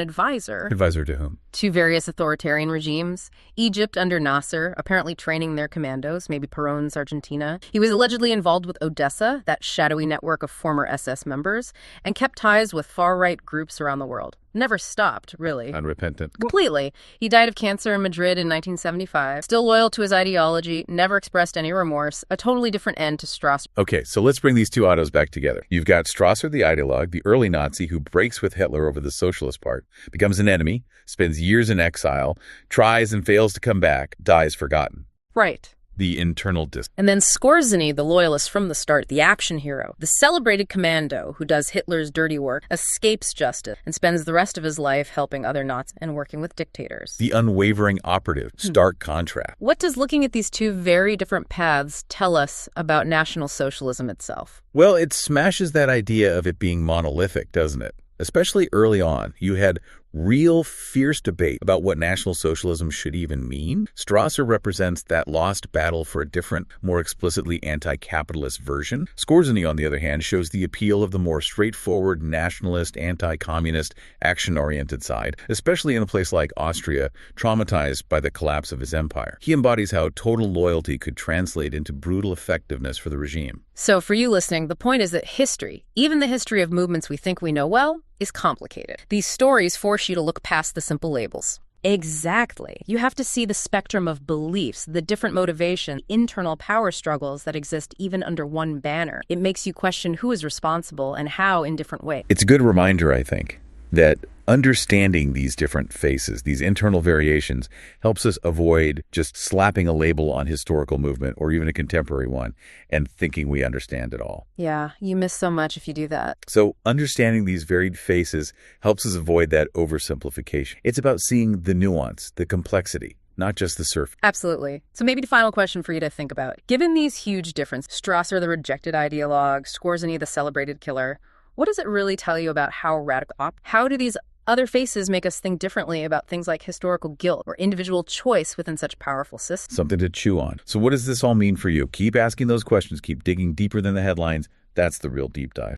advisor. Advisor to whom? To various authoritarian regimes. Egypt under Nasser, apparently training their commandos, maybe Perón's Argentina. He was allegedly involved with Odessa, that shadowy network of former SS members, and kept ties with far-right groups around the world. Never stopped, really. Unrepentant. Completely. He died of cancer in Madrid in 1975. Still loyal to his ideology, never expressed any remorse. A totally different end to Strasser. Okay, so let's bring these two Ottos back together. You've got Strasser, the ideologue, the early Nazi who breaks with Hitler over the socialist part, becomes an enemy, spends years in exile, tries and fails to come back, dies forgotten. Right. The internal dissent. And then Skorzeny, the loyalist from the start, the action hero, the celebrated commando who does Hitler's dirty work, escapes justice and spends the rest of his life helping other Nazis and working with dictators. The unwavering operative. Stark contrast. What does looking at these two very different paths tell us about National Socialism itself? Well, it smashes that idea of it being monolithic, doesn't it? Especially early on, you had real fierce debate about what National Socialism should even mean. Strasser represents that lost battle for a different, more explicitly anti-capitalist version. Skorzeny, on the other hand, shows the appeal of the more straightforward, nationalist, anti-communist, action-oriented side, especially in a place like Austria, traumatized by the collapse of his empire. He embodies how total loyalty could translate into brutal effectiveness for the regime. So for you listening, the point is that history, even the history of movements we think we know well, is complicated. These stories force you to look past the simple labels. Exactly. You have to see the spectrum of beliefs, the different motivation, internal power struggles that exist even under one banner. It makes you question who is responsible and how in different ways. It's a good reminder, I think, that understanding these different faces, these internal variations, helps us avoid just slapping a label on historical movement or even a contemporary one and thinking we understand it all. Yeah, you miss so much if you do that. So understanding these varied faces helps us avoid that oversimplification. It's about seeing the nuance, the complexity, not just the surface. Absolutely. So maybe the final question for you to think about. Given these huge differences, Strasser, the rejected ideologue, Skorzeny, the celebrated killer, what does it really tell you about how do these other faces make us think differently about things like historical guilt or individual choice within such powerful systems? Something to chew on. So what does this all mean for you? Keep asking those questions. Keep digging deeper than the headlines. That's the real deep dive.